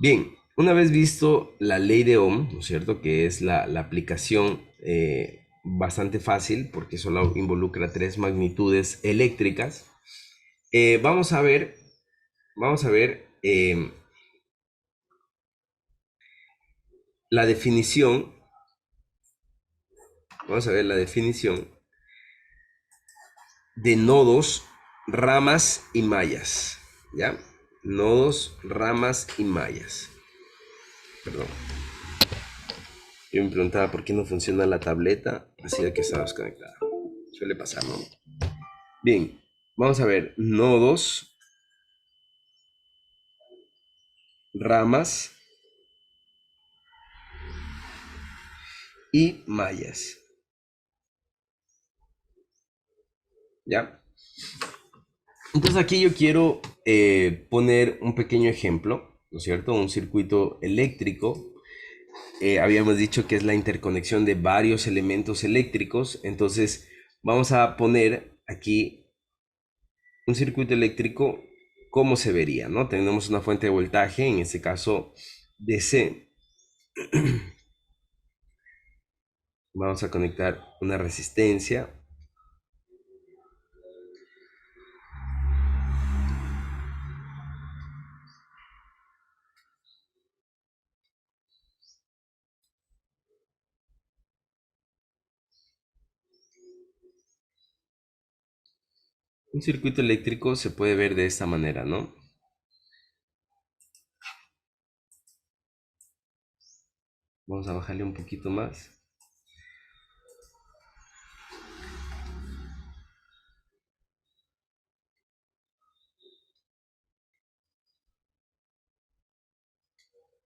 Bien, una vez visto la ley de Ohm, ¿no es cierto? Que es la aplicación bastante fácil porque solo involucra tres magnitudes eléctricas. Vamos a ver, la definición, vamos a ver la definición de nodos, ramas y mallas, ¿ya? Nodos, ramas y mallas. Perdón. Yo me preguntaba por qué no funciona la tableta, así de que estaba desconectada. Suele pasar, ¿no? Bien, vamos a ver nodos, ramas y mallas, ¿ya? Entonces aquí yo quiero poner un pequeño ejemplo, ¿no es cierto? Un circuito eléctrico. Habíamos dicho que es la interconexión de varios elementos eléctricos. Entonces vamos a poner aquí un circuito eléctrico, ¿cómo se vería, no? Tenemos una fuente de voltaje, en este caso DC. Vamos a conectar una resistencia. Un circuito eléctrico se puede ver de esta manera, ¿no? Vamos a bajarle un poquito más.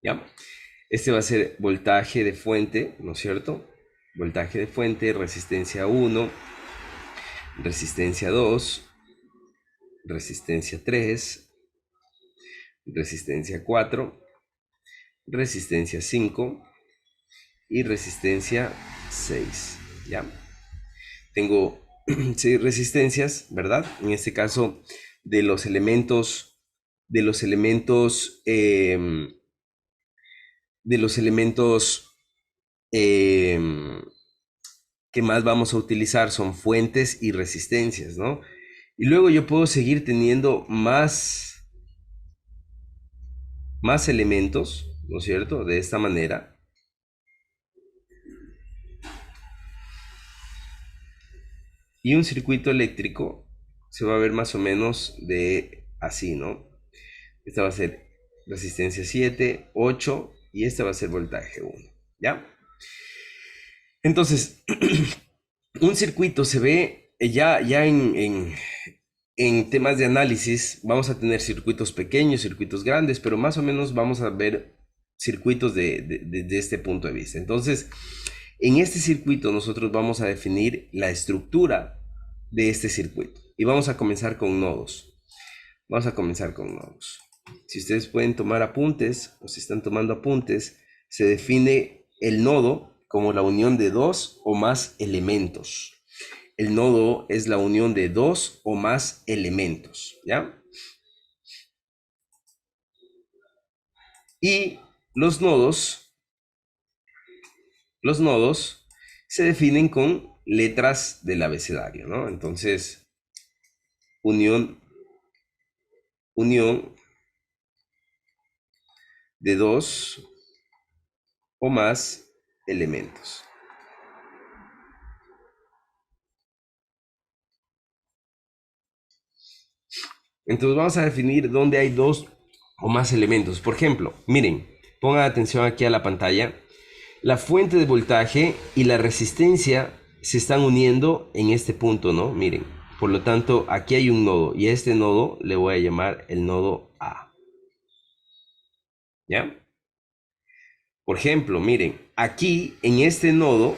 ¿Ya? Este va a ser voltaje de fuente, ¿no es cierto? Voltaje de fuente, resistencia 1, resistencia 2, resistencia 3, resistencia 4, resistencia 5 y resistencia 6. ¿Ya? Tengo 6 resistencias, ¿verdad? En este caso, de los elementos, de los elementos, de los elementos eh, que más vamos a utilizar son fuentes y resistencias, ¿no? Y luego yo puedo seguir teniendo más elementos, ¿no es cierto? De esta manera. Y un circuito eléctrico se va a ver más o menos de así, ¿no? Esta va a ser resistencia 7, 8 y esta va a ser voltaje 1, ¿ya? Entonces, un circuito se ve ya en temas de análisis, vamos a tener circuitos pequeños, circuitos grandes, pero más o menos vamos a ver circuitos de este punto de vista. Entonces, en este circuito nosotros vamos a definir la estructura de este circuito y vamos a comenzar con nodos. Vamos a comenzar con nodos. Si ustedes pueden tomar apuntes o si están tomando apuntes, se define el nodo como la unión de dos o más elementos. El nodo es la unión de dos o más elementos, ¿ya? Y los nodos, los nodos se definen con letras del abecedario, ¿no? Entonces, unión, unión de dos o más elementos. Entonces vamos a definir dónde hay dos o más elementos. Por ejemplo, miren, pongan atención aquí a la pantalla. La fuente de voltaje y la resistencia se están uniendo en este punto, ¿no? Miren, por lo tanto, aquí hay un nodo y a este nodo le voy a llamar el nodo A. ¿Ya? Por ejemplo, miren, aquí en este nodo,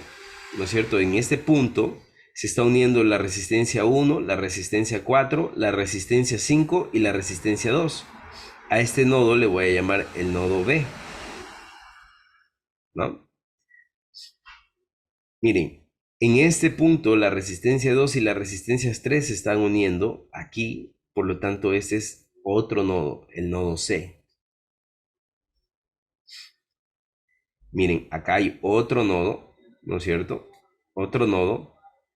¿no es cierto? En este punto se está uniendo la resistencia 1, la resistencia 4, la resistencia 5 y la resistencia 2. A este nodo le voy a llamar el nodo B, ¿no? Miren, en este punto la resistencia 2 y la resistencia 3 se están uniendo aquí, por lo tanto este es otro nodo, el nodo C. Miren, acá hay otro nodo, ¿no es cierto? Otro nodo.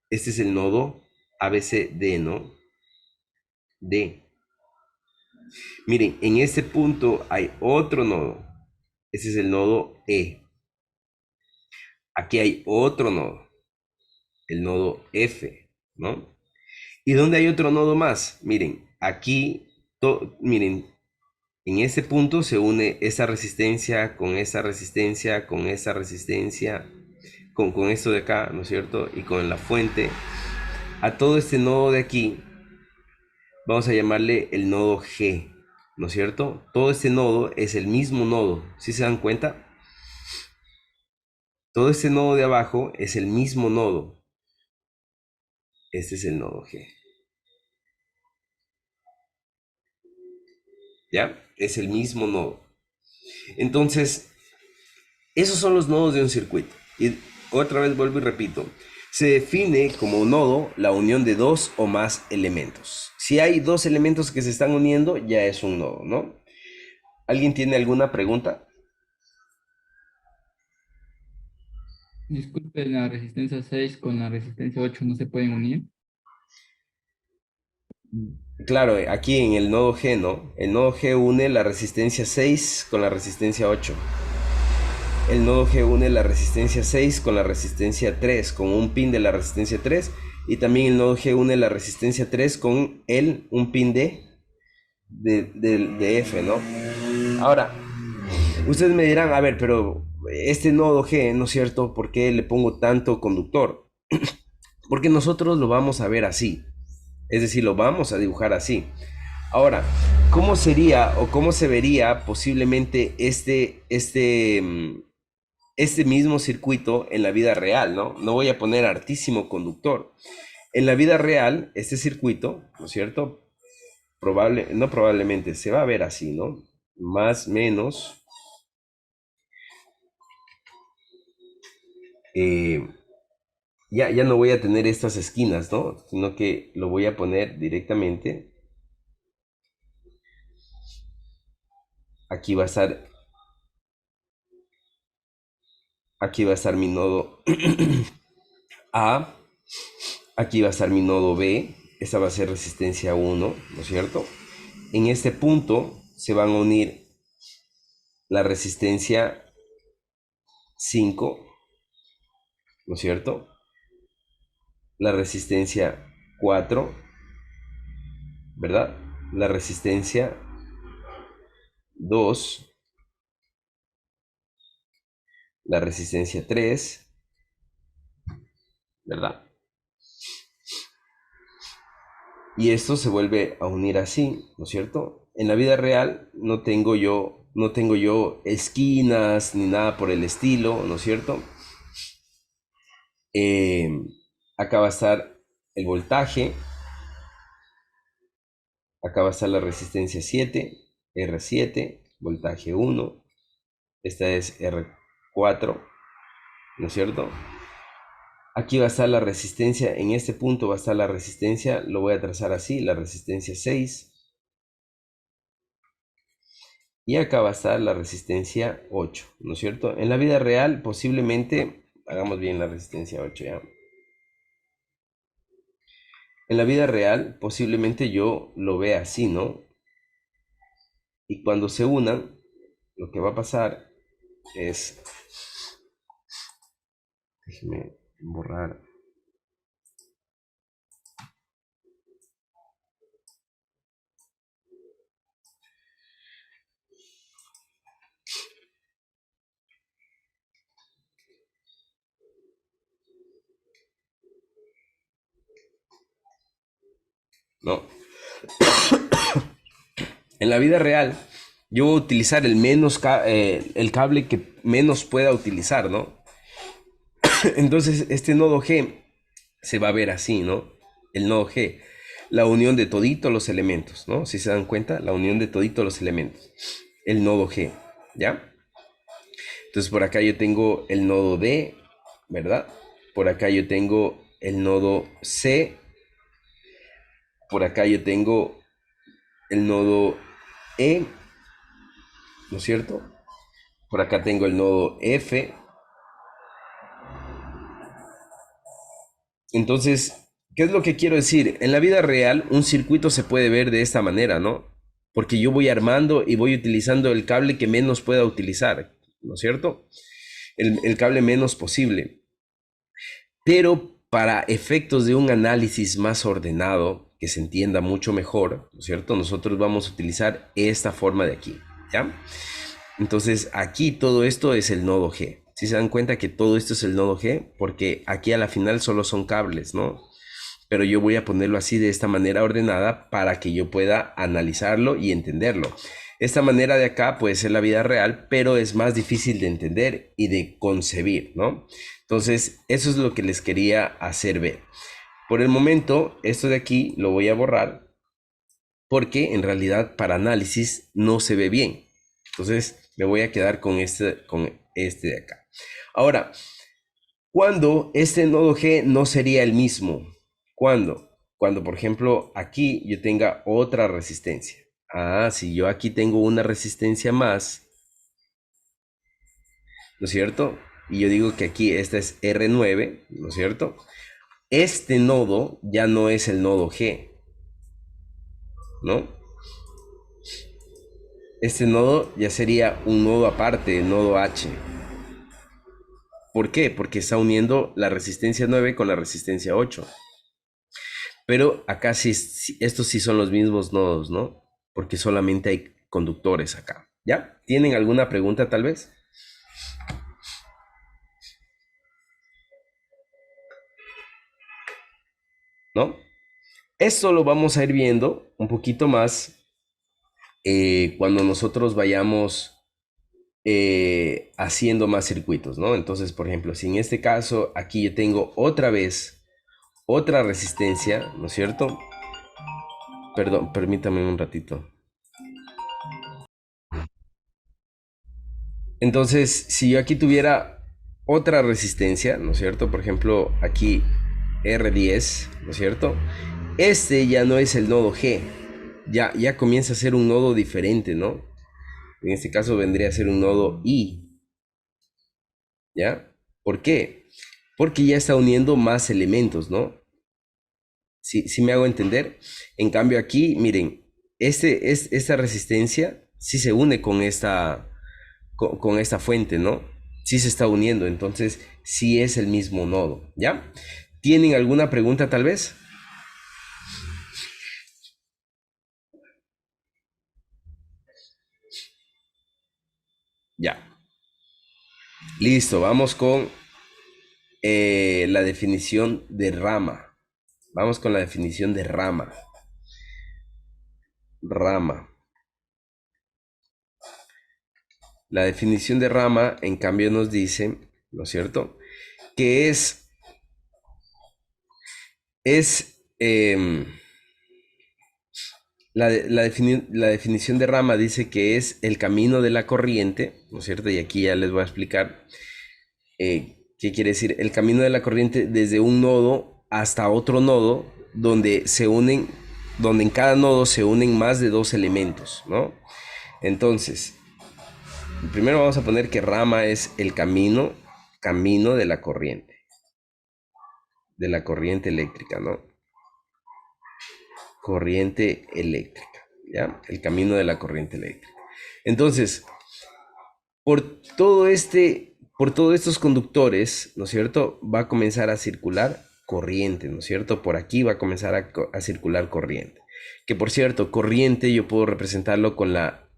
Este es el nodo ABCD, ¿no? D. Miren, en este punto hay otro nodo. Ese es el nodo E. Aquí hay otro nodo, el nodo F, ¿no? ¿Y dónde hay otro nodo más? Miren, aquí, miren, en este punto se une esa resistencia con esa resistencia, con esa resistencia, con esto de acá, ¿no es cierto? Y con la fuente. A todo este nodo de aquí, vamos a llamarle el nodo G, ¿no es cierto? Todo este nodo es el mismo nodo, ¿sí se dan cuenta? Todo este nodo de abajo es el mismo nodo. Este es el nodo G. ¿Ya? Es el mismo nodo. Entonces, esos son los nodos de un circuito. Y otra vez vuelvo y repito. Se define como nodo la unión de dos o más elementos. Si hay dos elementos que se están uniendo, ya es un nodo, ¿no? ¿Alguien tiene alguna pregunta? Disculpe, la resistencia 6 con la resistencia 8 no se pueden unir. Claro, aquí en el nodo G, ¿no? El nodo G une la resistencia 6 con la resistencia 8. El nodo G une la resistencia 6 con la resistencia 3, con un pin de la resistencia 3. Y también el nodo G une la resistencia 3 con un pin de F, ¿no? Ahora, ustedes me dirán, a ver, pero este nodo G, ¿no es cierto? ¿Por qué le pongo tanto conductor? Porque nosotros lo vamos a ver así. Es decir, lo vamos a dibujar así. Ahora, ¿cómo sería o cómo se vería posiblemente este mismo circuito en la vida real, ¿no? No voy a poner hartísimo conductor. En la vida real, este circuito, ¿no es cierto? No probablemente, se va a ver así, ¿no? Más, menos. eh, ya no voy a tener estas esquinas, ¿no? Sino que lo voy a poner directamente. Aquí va a estar, aquí va a estar mi nodo A. Aquí va a estar mi nodo B. Esta va a ser resistencia 1, ¿no es cierto? En este punto se van a unir la resistencia 5, ¿no es cierto? La resistencia 4, ¿verdad? La resistencia 2, la resistencia 3, ¿verdad? Y esto se vuelve a unir así, ¿no es cierto? En la vida real no tengo yo esquinas ni nada por el estilo, ¿no es cierto? Eh, Acá va a estar el voltaje, acá va a estar la resistencia 7, R7, voltaje 1, esta es R4, ¿no es cierto? Aquí va a estar la resistencia, en este punto va a estar la resistencia, lo voy a trazar así, la resistencia 6, y acá va a estar la resistencia 8, ¿no es cierto? En la vida real posiblemente, hagamos bien la resistencia 8 ya. En la vida real posiblemente yo lo vea así, ¿no? Y cuando se unan, lo que va a pasar es, déjeme borrar. No, en la vida real yo voy a utilizar el cable que menos pueda utilizar, ¿no? Entonces este nodo G se va a ver así, ¿no? El nodo G, la unión de toditos los elementos, ¿no? Si se dan cuenta, la unión de toditos los elementos. El nodo G, ¿ya? Entonces por acá yo tengo el nodo D, ¿verdad? Por acá yo tengo el nodo C. Por acá yo tengo el nodo E, ¿no es cierto? Por acá tengo el nodo F. Entonces, ¿qué es lo que quiero decir? En la vida real, un circuito se puede ver de esta manera, ¿no? Porque yo voy armando y voy utilizando el cable que menos pueda utilizar, ¿no es cierto? El cable menos posible. Pero para efectos de un análisis más ordenado, que se entienda mucho mejor, ¿no es cierto? Nosotros vamos a utilizar esta forma de aquí, ¿ya? Entonces aquí todo esto es el nodo G. Si se dan cuenta que todo esto es el nodo G, porque aquí a la final solo son cables, ¿no? Pero yo voy a ponerlo así de esta manera ordenada para que yo pueda analizarlo y entenderlo. Esta manera de acá puede ser la vida real, pero es más difícil de entender y de concebir, ¿no? Entonces, eso es lo que les quería hacer ver. Por el momento, esto de aquí lo voy a borrar porque en realidad para análisis no se ve bien. Entonces, me voy a quedar con este de acá. Ahora, ¿cuándo este nodo G no sería el mismo? ¿Cuándo? Cuando, por ejemplo, aquí yo tenga otra resistencia. Ah, si yo aquí tengo una resistencia más, ¿no es cierto? Y yo digo que aquí esta es R9, ¿no es cierto? Este nodo ya no es el nodo G, ¿no? Este nodo ya sería un nodo aparte, el nodo H. ¿Por qué? Porque está uniendo la resistencia 9 con la resistencia 8. Pero acá sí, estos sí son los mismos nodos, ¿no? Porque solamente hay conductores acá. ¿Ya? ¿Tienen alguna pregunta tal vez? ¿No? Esto lo vamos a ir viendo un poquito más cuando nosotros vayamos haciendo más circuitos, ¿no? Entonces, por ejemplo, si en este caso aquí yo tengo otra vez otra resistencia, ¿no es cierto? Perdón, permítame un ratito. Entonces, si yo aquí tuviera otra resistencia, ¿no es cierto? Por ejemplo, aquí R10, ¿no es cierto? Este ya no es el nodo G, ya comienza a ser un nodo diferente, ¿no? En este caso vendría a ser un nodo I, ¿ya? ¿Por qué? Porque ya está uniendo más elementos, ¿no? Si me hago entender. En cambio aquí, miren, esta resistencia sí se une con esta fuente, ¿no? Sí se está uniendo, entonces sí es el mismo nodo, ¿ya? ¿Tienen alguna pregunta tal vez? Ya. Listo, vamos con la definición de rama. Vamos con la definición de rama. Rama. La definición de rama, en cambio, nos dice, ¿no es cierto? Que es la definición de rama dice que es el camino de la corriente, ¿no es cierto? Y aquí ya les voy a explicar qué quiere decir el camino de la corriente desde un nodo hasta otro nodo donde se unen, donde en cada nodo se unen más de dos elementos, ¿no? Entonces, primero vamos a poner que rama es el camino de la corriente eléctrica, ¿no? Corriente eléctrica, ¿ya? El camino de la corriente eléctrica. Entonces, por todos estos conductores, ¿no es cierto? Va a comenzar a circular corriente, ¿no es cierto? Por aquí va a comenzar a circular corriente. Que por cierto, corriente yo puedo representarlo con la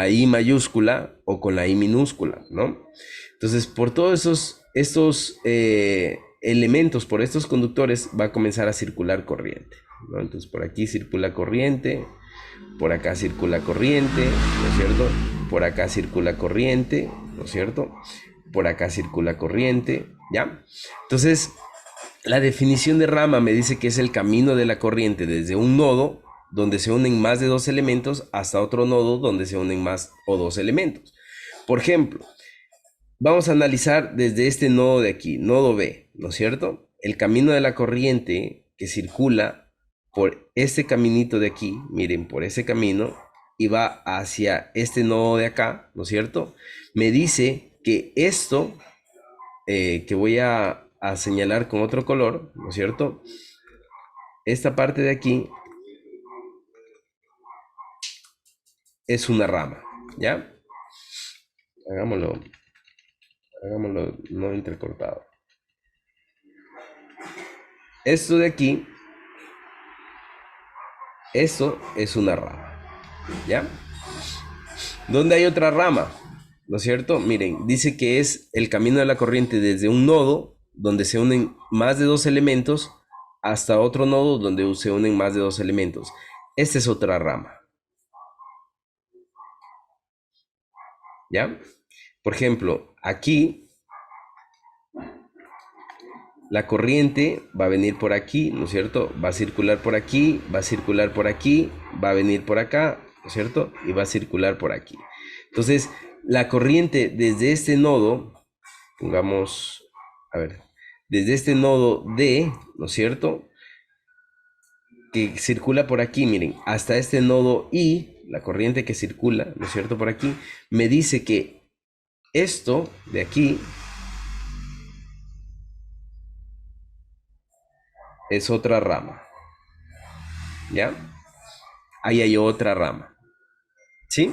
I mayúscula o con la I minúscula, ¿no? Entonces, por todos estos elementos, por estos conductores, va a comenzar a circular corriente, ¿no? Entonces, por aquí circula corriente, por acá circula corriente, ¿no es cierto? Por acá circula corriente, ¿no es cierto? Por acá circula corriente, ¿ya? Entonces, la definición de rama me dice que es el camino de la corriente desde un nodo donde se unen más de dos elementos hasta otro nodo donde se unen más o dos elementos. Por ejemplo, vamos a analizar desde este nodo de aquí, nodo B, ¿no es cierto? El camino de la corriente que circula por este caminito de aquí, miren, por ese camino, y va hacia este nodo de acá, ¿no es cierto? Me dice que esto, que voy a señalar con otro color, ¿no es cierto? Esta parte de aquí es una rama, ¿ya? Hagámoslo, hagámoslo no intercortado. Esto de aquí, esto es una rama, ¿ya? ¿Dónde hay otra rama? ¿No es cierto? Miren, dice que es el camino de la corriente desde un nodo donde se unen más de dos elementos hasta otro nodo donde se unen más de dos elementos. Esta es otra rama, ¿ya? Por ejemplo, aquí la corriente va a venir por aquí, ¿no es cierto? Va a circular por aquí, va a circular por aquí, va a venir por acá, ¿no es cierto? Y va a circular por aquí. Entonces, la corriente desde este nodo, pongamos, a ver, desde este nodo D, ¿no es cierto? Que circula por aquí, miren, hasta este nodo I, la corriente que circula, ¿no es cierto? Por aquí, me dice que esto de aquí es otra rama, ¿ya? Ahí hay otra rama, ¿sí?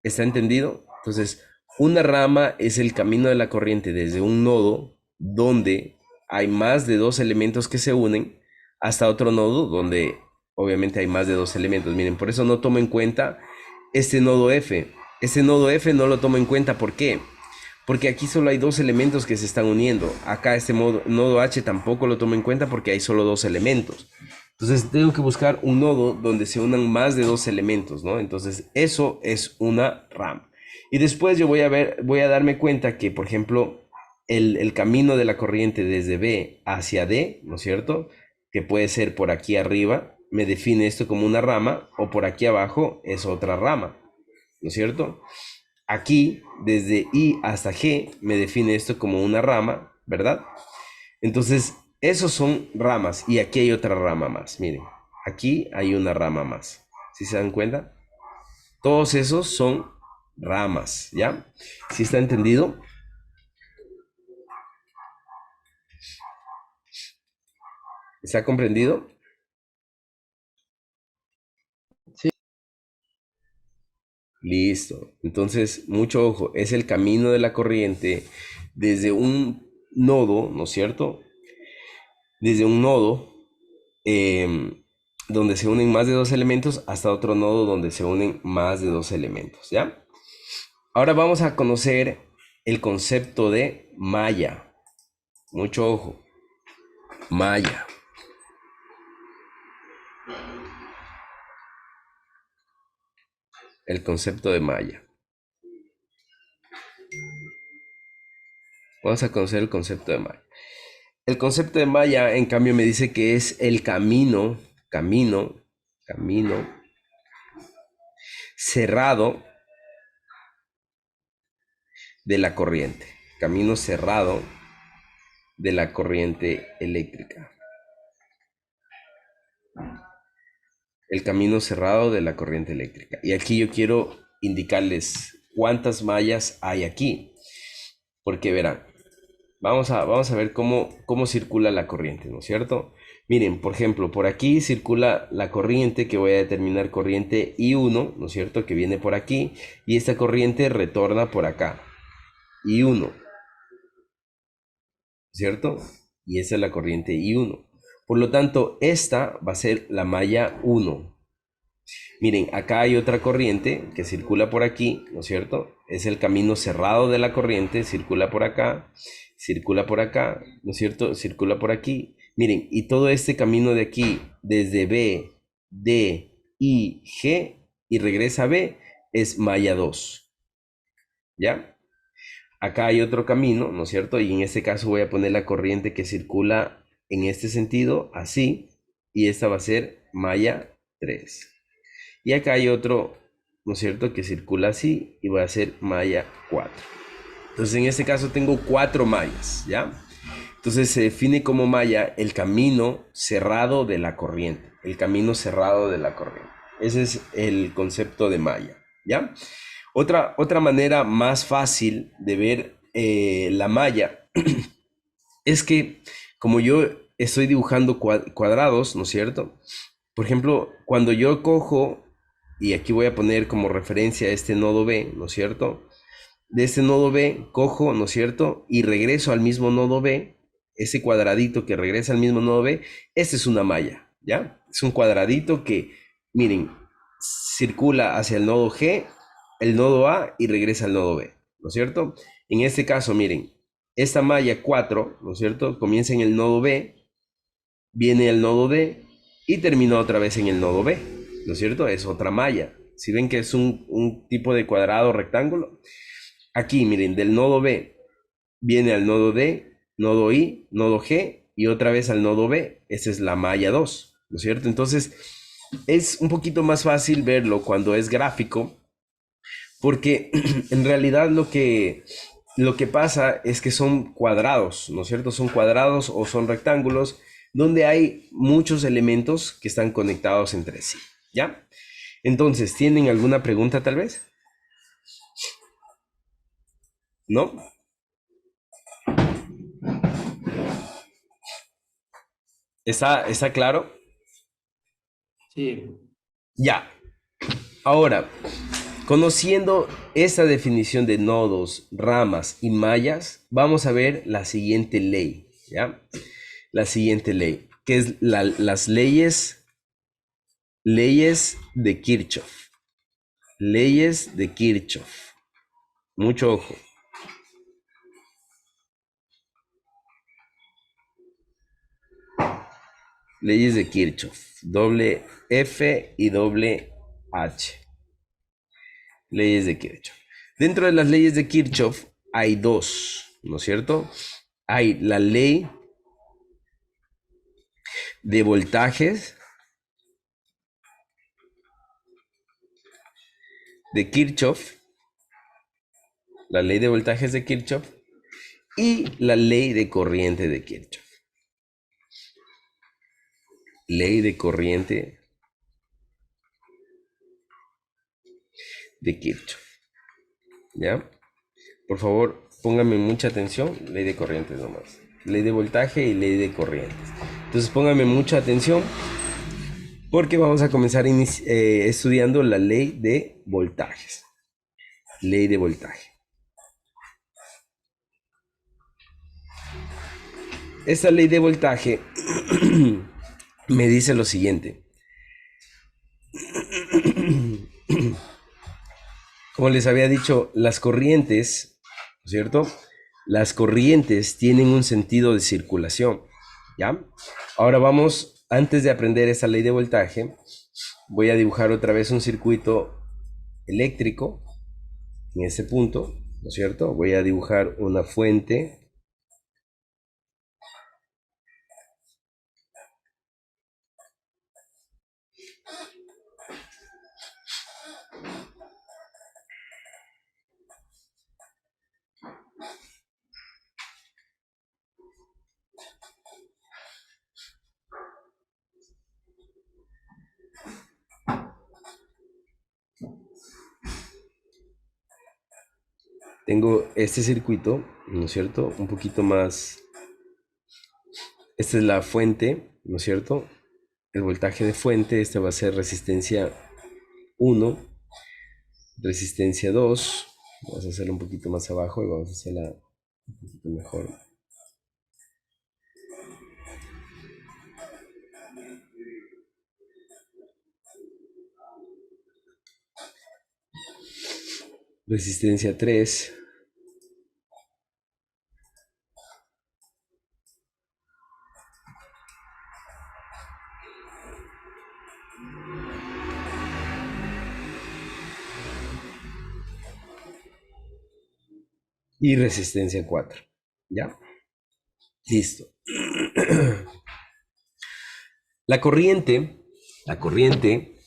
¿Está entendido? Entonces, una rama es el camino de la corriente desde un nodo donde hay más de dos elementos que se unen hasta otro nodo donde obviamente hay más de dos elementos. Miren, por eso no tomo en cuenta este nodo F. Este nodo F no lo tomo en cuenta. ¿Por qué? Porque aquí solo hay dos elementos que se están uniendo. Acá este nodo H tampoco lo tomo en cuenta porque hay solo dos elementos. Entonces tengo que buscar un nodo donde se unan más de dos elementos, ¿no? Entonces eso es una rama. Y después yo voy a darme cuenta que, por ejemplo, el camino de la corriente desde B hacia D, ¿no es cierto? Que puede ser por aquí arriba, me define esto como una rama, o por aquí abajo es otra rama, ¿no es cierto? Aquí, desde I hasta G, me define esto como una rama, ¿verdad? Entonces, esos son ramas y aquí hay otra rama más. Miren, aquí hay una rama más. ¿Sí se dan cuenta? Todos esos son ramas, ¿ya? ¿Sí está entendido? ¿Está comprendido? Sí. Listo. Entonces, mucho ojo, es el camino de la corriente desde un nodo, ¿no es cierto? Desde un nodo donde se unen más de dos elementos hasta otro nodo donde se unen más de dos elementos, ¿ya? Ahora vamos a conocer el concepto de malla. Mucho ojo. Malla. El concepto de malla. Vamos a conocer el concepto de malla. El concepto de malla, en cambio, me dice que es el camino cerrado de la corriente. Camino cerrado de la corriente eléctrica. El camino cerrado de la corriente eléctrica. Y aquí yo quiero indicarles cuántas mallas hay aquí. Porque verán, vamos a ver cómo circula la corriente, ¿no es cierto? Miren, por ejemplo, por aquí circula la corriente que voy a determinar corriente I1, ¿no es cierto? Que viene por aquí. Y esta corriente retorna por acá. I1, ¿cierto? Y esa es la corriente I1. Por lo tanto, esta va a ser la malla 1. Miren, acá hay otra corriente que circula por aquí, ¿no es cierto? Es el camino cerrado de la corriente, circula por acá, ¿no es cierto? Circula por aquí. Miren, y todo este camino de aquí, desde B, D, I, G, y regresa a B, es malla 2. ¿Ya? Acá hay otro camino, ¿no es cierto? Y en este caso voy a poner la corriente que circula en este sentido, así, y esta va a ser malla 3. Y acá hay otro, ¿no es cierto?, que circula así y va a ser malla 4. Entonces en este caso tengo 4 mallas, ¿ya? Entonces se define como malla el camino cerrado de la corriente, el camino cerrado de la corriente, Ese es el concepto de malla, ¿ya? Otra manera más fácil de ver la malla es que como yo estoy dibujando cuadrados, ¿no es cierto? Por ejemplo, cuando yo cojo, y aquí voy a poner como referencia este nodo B, ¿no es cierto? De este nodo B cojo, ¿no es cierto? Y regreso al mismo nodo B, ese cuadradito que regresa al mismo nodo B, este es una malla, ¿ya? Es un cuadradito que, miren, circula hacia el nodo G, el nodo A y regresa al nodo B, ¿no es cierto? En este caso, miren, esta malla 4, ¿no es cierto? Comienza en el nodo B, viene al nodo D y termina otra vez en el nodo B, ¿no es cierto? Es otra malla. Si ven que es un tipo de cuadrado rectángulo, aquí miren, del nodo B viene al nodo D, nodo I, nodo G y otra vez al nodo B. Esa es la malla 2, ¿no es cierto? Entonces es un poquito más fácil verlo cuando es gráfico, porque en realidad lo que pasa es que son cuadrados, ¿no es cierto? Son cuadrados o son rectángulos donde hay muchos elementos que están conectados entre sí, ¿ya? Entonces, ¿tienen alguna pregunta tal vez? ¿No? ¿Está claro? Sí, Ya. Ahora, conociendo esta definición de nodos, ramas y mallas, vamos a ver la siguiente ley, ¿ya? La siguiente ley, que es las leyes de Kirchhoff. Leyes de Kirchhoff. Mucho ojo. Leyes de Kirchhoff. Doble F y doble H. Leyes de Kirchhoff. Dentro de las leyes de Kirchhoff hay dos, ¿no es cierto? Hay la ley de voltajes de Kirchhoff, la ley de voltajes de Kirchhoff y la ley de corriente de Kirchhoff. Ley de corriente de Kirchhoff. ¿Ya? Por favor, pónganme mucha atención. Ley de corrientes nomás. Ley de voltaje y ley de corrientes. Entonces pónganme mucha atención porque vamos a comenzar estudiando la ley de voltajes. Ley de voltaje. Esta ley de voltaje me dice lo siguiente. Como les había dicho, las corrientes, ¿cierto? Las corrientes tienen un sentido de circulación, ¿ya? Ahora vamos, antes de aprender esa ley de voltaje, voy a dibujar otra vez un circuito eléctrico en este punto, ¿no es cierto? Voy a dibujar una fuente. Tengo este circuito, ¿no es cierto? Un poquito más. Esta es la fuente, ¿no es cierto? El voltaje de fuente, este va a ser resistencia 1, resistencia 2. Vamos a hacerlo un poquito más abajo y vamos a hacerla un poquito mejor. Resistencia 3. Y resistencia 4. ¿Ya? Listo. La corriente,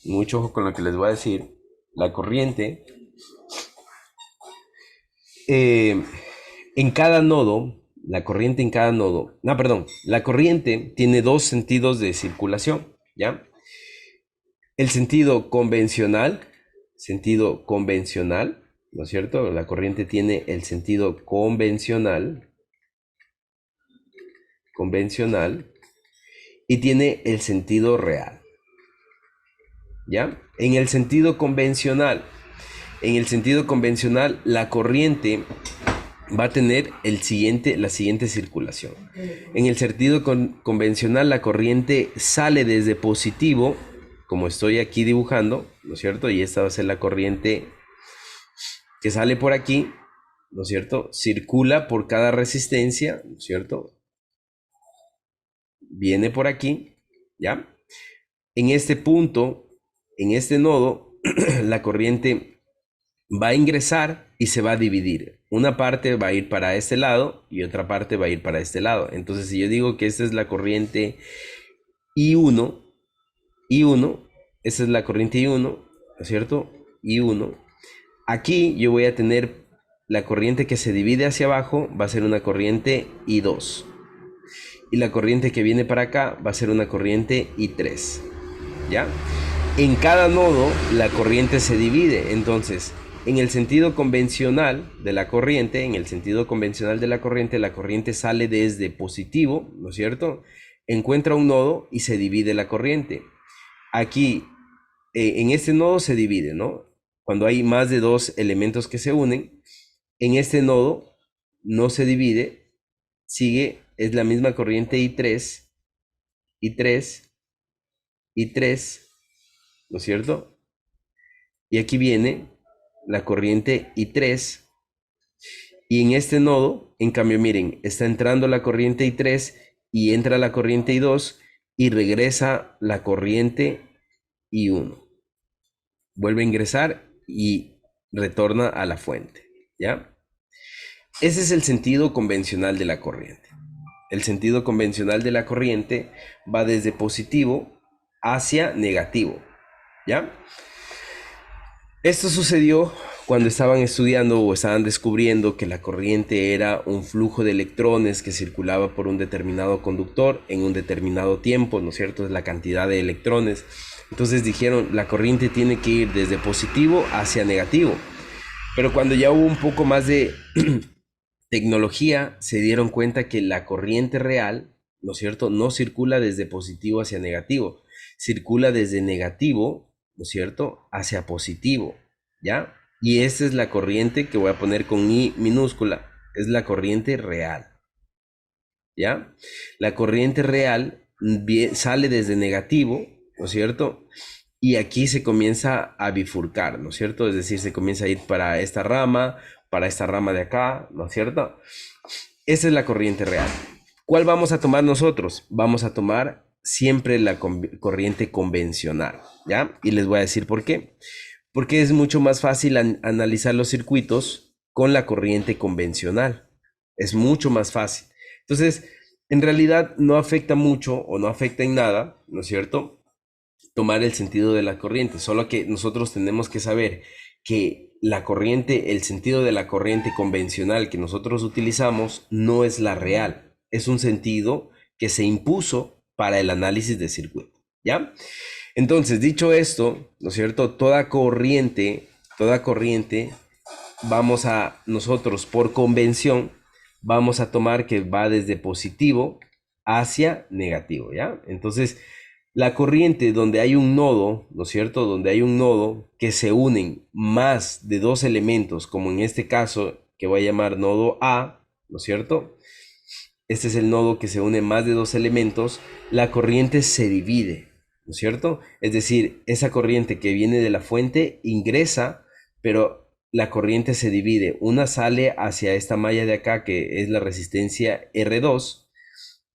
mucho ojo con lo que les voy a decir, la corriente, en cada nodo, la corriente en cada nodo, la corriente tiene dos sentidos de circulación, ¿ya? El sentido convencional, ¿no es cierto? La corriente tiene el sentido convencional y tiene el sentido real, ¿ya? En el sentido convencional, la corriente va a tener la siguiente circulación. En el sentido convencional, la corriente sale desde positivo, como estoy aquí dibujando, ¿no es cierto? Y esta va a ser la corriente que sale por aquí, ¿no es cierto? Circula por cada resistencia, ¿no es cierto? Viene por aquí, ¿ya? En este punto, en este nodo, la corriente va a ingresar y se va a dividir. Una parte va a ir para este lado y otra parte va a ir para este lado. Entonces, si yo digo que esta es la corriente I1, I1, esta es la corriente I1, ¿no es cierto? I1. Aquí yo voy a tener la corriente que se divide hacia abajo, va a ser una corriente I2. Y la corriente que viene para acá va a ser una corriente I3. ¿Ya? En cada nodo la corriente se divide. Entonces, en el sentido convencional de la corriente, la corriente sale desde positivo, ¿no es cierto? Encuentra un nodo y se divide la corriente. Aquí, en este nodo se divide, ¿no? Cuando hay más de dos elementos que se unen, en este nodo no se divide, es la misma corriente I3, I3, I3, ¿no es cierto? Y aquí viene la corriente I3. Y en este nodo, en cambio, miren, está entrando la corriente I3 y entra la corriente I2 y regresa la corriente I1. Vuelve a ingresar y retorna a la fuente, ¿ya? Ese es el sentido convencional de la corriente. El sentido convencional de la corriente va desde positivo hacia negativo, ¿ya? Esto sucedió cuando estaban estudiando o estaban descubriendo que la corriente era un flujo de electrones que circulaba por un determinado conductor en un determinado tiempo, ¿no es cierto? Es la cantidad de electrones. Entonces dijeron, la corriente tiene que ir desde positivo hacia negativo. Pero cuando ya hubo un poco más de tecnología, se dieron cuenta que la corriente real, ¿no es cierto?, no circula desde positivo hacia negativo, circula desde negativo, ¿no es cierto?, hacia positivo, ¿ya? Y esa es la corriente que voy a poner con I minúscula, es la corriente real, ¿ya? La corriente real sale desde negativo, ¿no es cierto? Y aquí se comienza a bifurcar, ¿no es cierto? Es decir, se comienza a ir para esta rama de acá, ¿no es cierto? Esa es la corriente real. ¿Cuál vamos a tomar nosotros? Vamos a tomar siempre la corriente convencional, ¿ya? Y les voy a decir por qué. Porque es mucho más fácil analizar los circuitos con la corriente convencional. Es mucho más fácil. Entonces, en realidad no afecta mucho o no afecta en nada, ¿no es cierto?, tomar el sentido de la corriente, solo que nosotros tenemos que saber que la corriente, el sentido de la corriente convencional que nosotros utilizamos no es la real, es un sentido que se impuso para el análisis de circuito, ¿ya? Entonces, dicho esto, ¿no es cierto? Toda corriente, vamos a nosotros por convención, vamos a tomar que va desde positivo hacia negativo, ¿ya? Entonces, la corriente donde hay un nodo, ¿no es cierto? Donde hay un nodo que se unen más de dos elementos, como en este caso, que voy a llamar nodo A, ¿no es cierto? Este es el nodo que se une más de dos elementos, la corriente se divide, ¿no es cierto? Es decir, esa corriente que viene de la fuente ingresa, pero la corriente se divide. Una sale hacia esta malla de acá, que es la resistencia R2,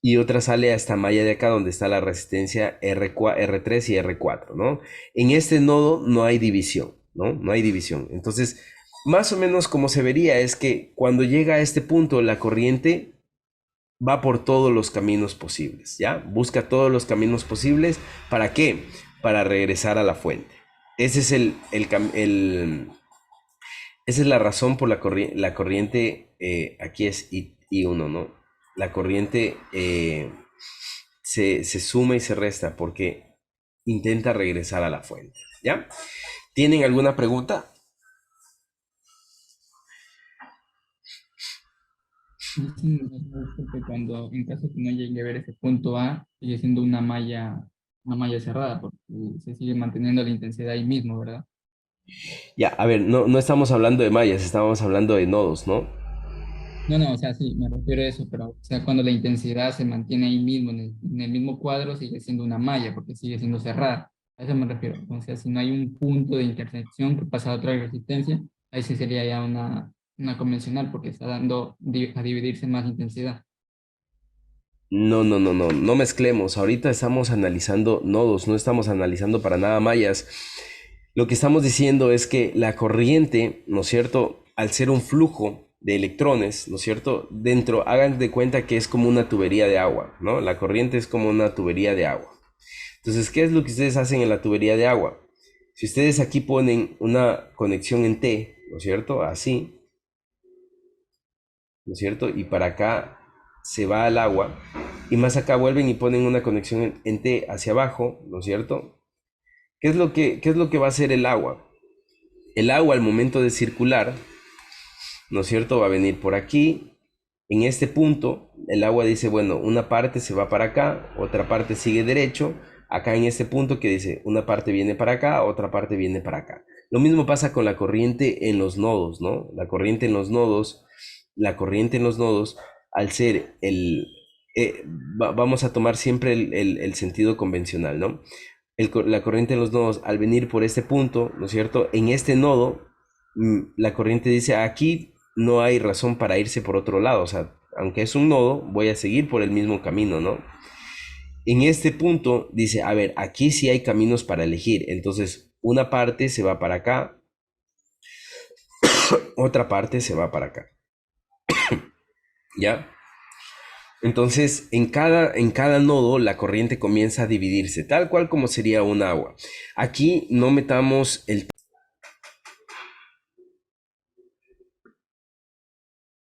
y otra sale a esta malla de acá donde está la resistencia R3 y R4, ¿no? En este nodo no hay división, ¿no? No hay división. Entonces, más o menos como se vería es que cuando llega a este punto, la corriente va por todos los caminos posibles, ¿ya? Busca todos los caminos posibles. ¿Para qué? Para regresar a la fuente. Ese es esa es la razón por la corriente, aquí es I1, ¿no? La corriente se suma y se resta porque intenta regresar a la fuente, ¿ya? ¿Tienen alguna pregunta? Y sí, porque cuando, en caso que no llegue a ver ese punto A, sigue siendo una malla cerrada, porque se sigue manteniendo la intensidad ahí mismo, ¿verdad? Ya, a ver, no estamos hablando de mallas, estábamos hablando de nodos, ¿no? No, no, o sea, sí, me refiero a eso, pero o sea, cuando la intensidad se mantiene ahí mismo, en el mismo cuadro, sigue siendo una malla, porque sigue siendo cerrada. A eso me refiero. O sea, si no hay un punto de intersección que pasa a otra resistencia, ahí sí sería ya una convencional, porque está dando a dividirse más intensidad. No mezclemos. Ahorita estamos analizando nodos, no estamos analizando para nada mallas. Lo que estamos diciendo es que la corriente, ¿no es cierto? Al ser un flujo de electrones, ¿no es cierto? Dentro, hagan de cuenta que es como una tubería de agua, ¿no? La corriente es como una tubería de agua. Entonces, ¿qué es lo que ustedes hacen en la tubería de agua? Si ustedes aquí ponen una conexión en T, ¿no es cierto? Así, ¿no es cierto? Y para acá se va al agua, y más acá vuelven y ponen una conexión en T hacia abajo, ¿no es cierto? ¿Qué es lo que va a hacer el agua? El agua al momento de circular, ¿no es cierto? Va a venir por aquí, en este punto, el agua dice, bueno, una parte se va para acá, otra parte sigue derecho, acá en este punto que dice, una parte viene para acá, otra parte viene para acá. Lo mismo pasa con la corriente en los nodos, ¿no? La corriente en los nodos, al ser vamos a tomar siempre el sentido convencional, ¿no? La corriente en los nodos, al venir por este punto, ¿no es cierto? En este nodo, la corriente dice, aquí no hay razón para irse por otro lado, o sea, aunque es un nodo, voy a seguir por el mismo camino, ¿no? En este punto dice, a ver, aquí sí hay caminos para elegir, entonces una parte se va para acá, otra parte se va para acá, ¿ya? Entonces, en cada nodo la corriente comienza a dividirse, tal cual como sería un agua. Aquí no metamos el...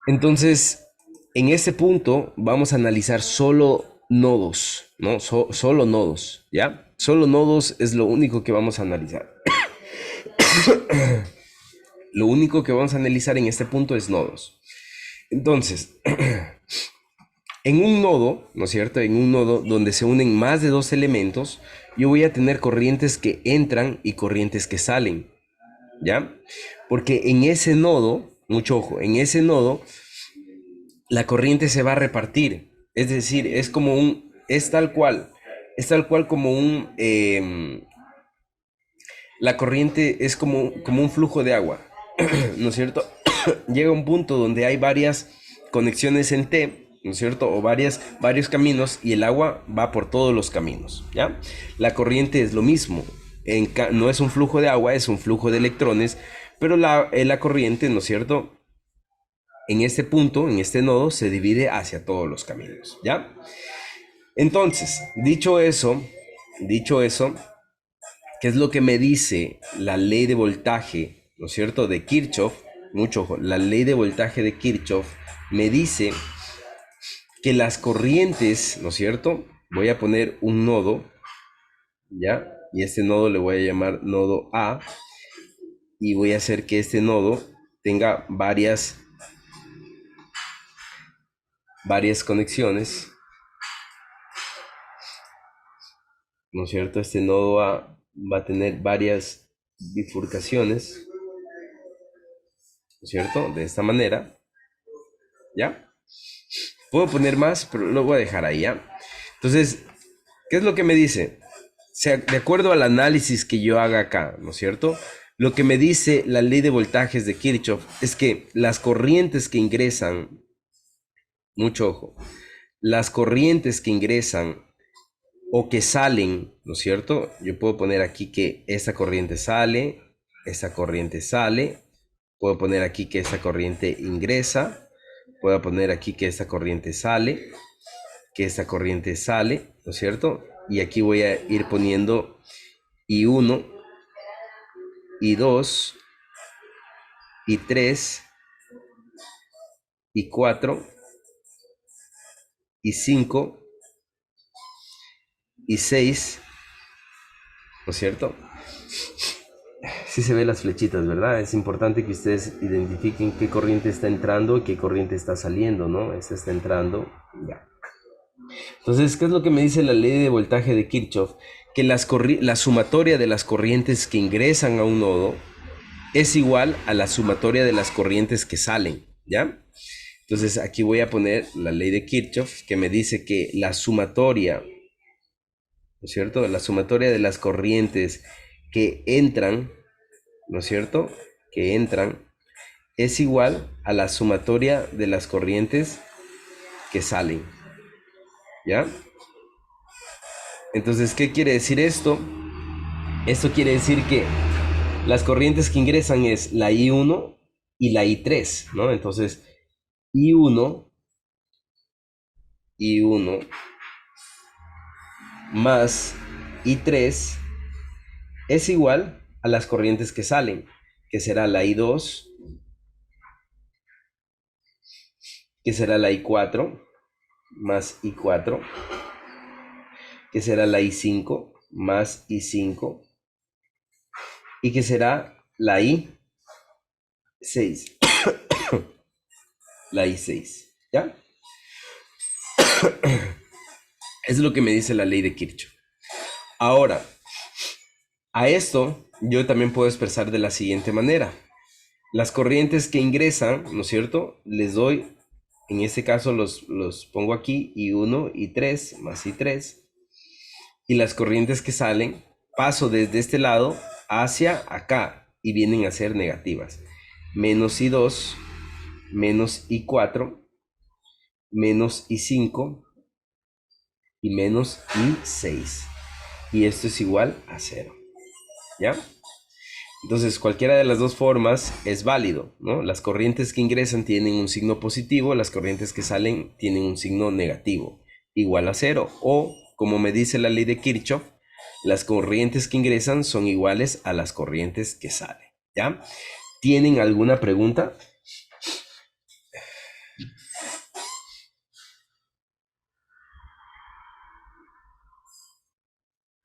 Entonces, en este punto vamos a analizar solo nodos, ¿no? Solo nodos, ¿ya? Solo nodos es lo único que vamos a analizar. Lo único que vamos a analizar en este punto es nodos. Entonces, en un nodo, ¿no es cierto? En un nodo donde se unen más de dos elementos, yo voy a tener corrientes que entran y corrientes que salen, ¿ya? Porque en ese nodo, mucho ojo, en ese nodo la corriente se va a repartir. Es decir, es tal cual como la corriente es como un flujo de agua, ¿no es cierto? Llega un punto donde hay varias conexiones en T, ¿no es cierto? O varios caminos y el agua va por todos los caminos, ¿ya? La corriente es lo mismo. No es un flujo de agua, es un flujo de electrones, pero la corriente, ¿no es cierto? En este punto, en este nodo, se divide hacia todos los caminos, ¿ya? Entonces, dicho eso, ¿qué es lo que me dice la ley de voltaje, ¿no es cierto?, de Kirchhoff? Mucho ojo, la ley de voltaje de Kirchhoff me dice que las corrientes, ¿no es cierto? Voy a poner un nodo, ¿ya? Y este nodo le voy a llamar nodo A, y voy a hacer que este nodo tenga varias conexiones, ¿no es cierto? Este nodo A va a tener varias bifurcaciones, ¿no es cierto? De esta manera, ¿ya? Puedo poner más, pero lo voy a dejar ahí, ¿ya? Entonces, ¿qué es lo que me dice? O sea, de acuerdo al análisis que yo haga acá, ¿no es cierto? Lo que me dice la ley de voltajes de Kirchhoff es que las corrientes que ingresan, mucho ojo, las corrientes que ingresan o que salen, ¿no es cierto? Yo puedo poner aquí que esta corriente sale, puedo poner aquí que esta corriente ingresa, puedo poner aquí que esta corriente sale, ¿no es cierto? Y aquí voy a ir poniendo I1, I2, I3, I4, I5, I6, es cierto? Sí se ve las flechitas, ¿verdad? Es importante que ustedes identifiquen qué corriente está entrando y qué corriente está saliendo, ¿no? Esta está entrando, ya. Entonces, ¿qué es lo que me dice la ley de voltaje de Kirchhoff? Que la sumatoria de las corrientes que ingresan a un nodo es igual a la sumatoria de las corrientes que salen, ¿ya? Entonces, aquí voy a poner la ley de Kirchhoff, que me dice que la sumatoria, ¿no es cierto? La sumatoria de las corrientes que entran, ¿no es cierto? Que entran es igual a la sumatoria de las corrientes que salen, ¿ya? Entonces, ¿qué quiere decir esto? Esto quiere decir que las corrientes que ingresan es la I1 y la I3, ¿no? Entonces, I1, I1 más I3 es igual a las corrientes que salen, que será la I2, que será la I4 más I4, que será la I5 más I5 y que será la I6, la I6, ¿ya? Es lo que me dice la ley de Kirchhoff. Ahora, a esto yo también puedo expresar de la siguiente manera. Las corrientes que ingresan, ¿no es cierto? Les doy, en este caso los pongo aquí, I1, I3 más I3. Y las corrientes que salen, paso desde este lado hacia acá y vienen a ser negativas. Menos I2, menos I4, menos I5 y menos I6. Y esto es igual a 0, ¿ya? Entonces, cualquiera de las dos formas es válido, ¿no? Las corrientes que ingresan tienen un signo positivo, las corrientes que salen tienen un signo negativo, igual a 0. O, como me dice la ley de Kirchhoff, las corrientes que ingresan son iguales a las corrientes que salen, ¿ya? ¿Tienen alguna pregunta?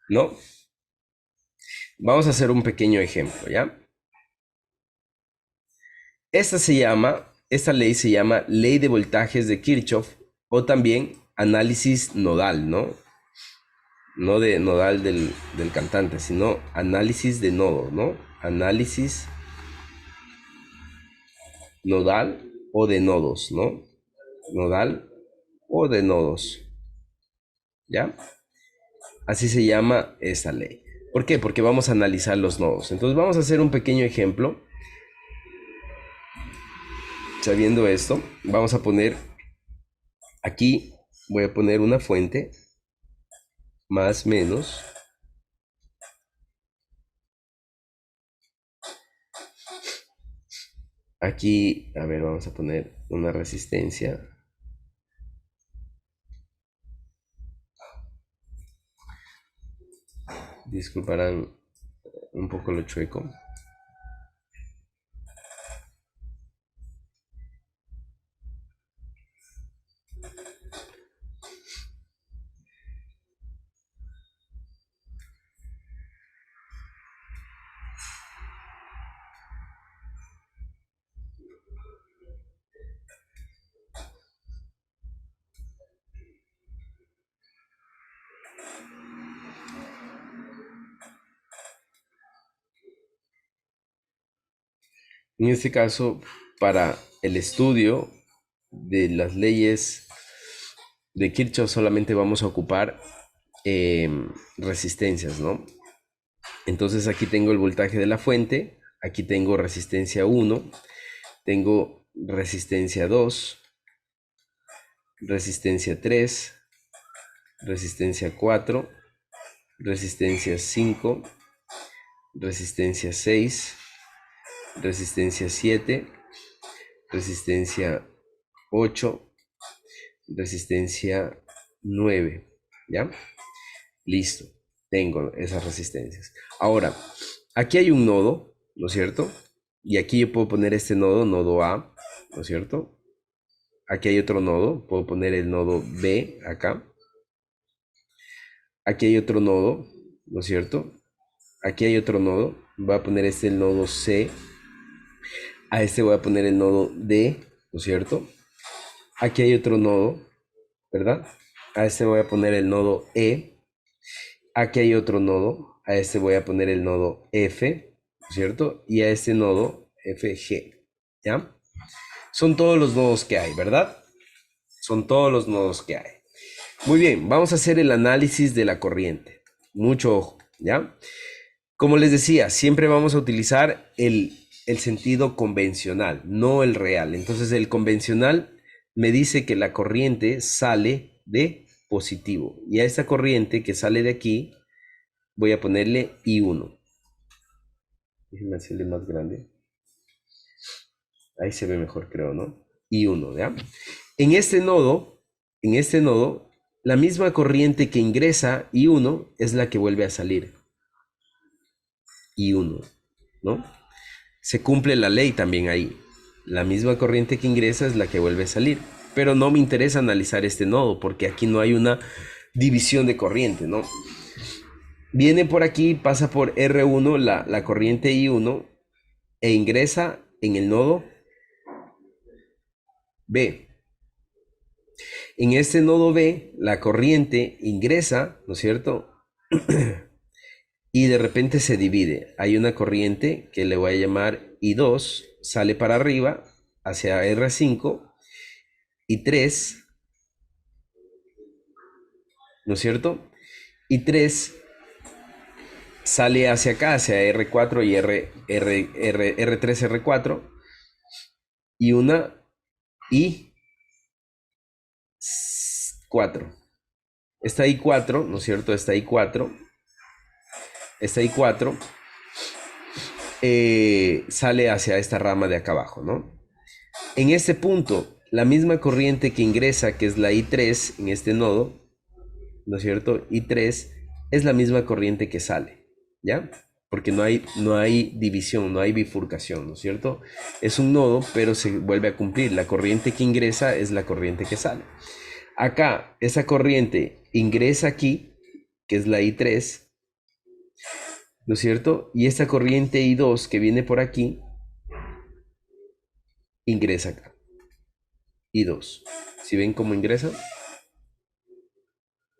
¿No? Vamos a hacer un pequeño ejemplo, ¿ya? Esta ley se llama ley de voltajes de Kirchhoff o también análisis nodal, ¿no? No de nodal del cantante, sino análisis de nodo, ¿no? Análisis nodal o de nodos, ¿no? Nodal o de nodos, ¿ya? Así se llama esta ley. ¿Por qué? Porque vamos a analizar los nodos. Entonces vamos a hacer un pequeño ejemplo. Sabiendo esto, vamos a poner aquí, voy a poner una fuente, más menos. Aquí, a ver, vamos a poner una resistencia. Disculparán un poco lo chueco. En este caso, para el estudio de las leyes de Kirchhoff solamente vamos a ocupar resistencias, ¿no? Entonces aquí tengo el voltaje de la fuente, aquí tengo resistencia 1, tengo resistencia 2, resistencia 3, resistencia 4, resistencia 5, resistencia 6, resistencia 7, resistencia 8, resistencia 9, ¿ya? Listo, tengo esas resistencias. Ahora, aquí hay un nodo, ¿no es cierto? Y aquí yo puedo poner este nodo, nodo A, ¿no es cierto? Aquí hay otro nodo, puedo poner el nodo B acá. Aquí hay otro nodo, ¿no es cierto? Aquí hay otro nodo. Voy a poner este el nodo C. A este voy a poner el nodo D, ¿no es cierto? Aquí hay otro nodo, ¿verdad? A este voy a poner el nodo E. Aquí hay otro nodo. A este voy a poner el nodo F, ¿no es cierto? Y a este nodo FG, ¿ya? Son todos los nodos que hay, ¿verdad? Son todos los nodos que hay. Muy bien, vamos a hacer el análisis de la corriente. Mucho ojo, ¿ya? Como les decía, siempre vamos a utilizar el sentido convencional, no el real. Entonces el convencional me dice que la corriente sale de positivo. Y a esta corriente que sale de aquí, voy a ponerle I1. Déjenme hacerle más grande. Ahí se ve mejor, creo, ¿no? I1, ¿ya? En este nodo, la misma corriente que ingresa I1 es la que vuelve a salir. I1, ¿no? Se cumple la ley también ahí. La misma corriente que ingresa es la que vuelve a salir. Pero no me interesa analizar este nodo porque aquí no hay una división de corriente, ¿no? Viene por aquí, pasa por R1 la corriente I1 e ingresa en el nodo B. En este nodo B, la corriente ingresa, ¿no es cierto? Y de repente se divide. Hay una corriente que le voy a llamar I2, sale para arriba hacia R5 y 3, ¿no es cierto? Y 3 sale hacia acá, hacia R4 y R3, R4 y una I4. Esta I4, ¿no es cierto? Esta I4 sale hacia esta rama de acá abajo, ¿no? En este punto, la misma corriente que ingresa, que es la I3 en este nodo, ¿no es cierto? I3 es la misma corriente que sale, ¿ya? Porque no hay división, no hay bifurcación, ¿no es cierto? Es un nodo, pero se vuelve a cumplir. La corriente que ingresa es la corriente que sale. Acá, esa corriente ingresa aquí, que es la I3, ¿no es cierto? Y esta corriente I2 que viene por aquí, ingresa acá. I2. ¿Sí ven cómo ingresa?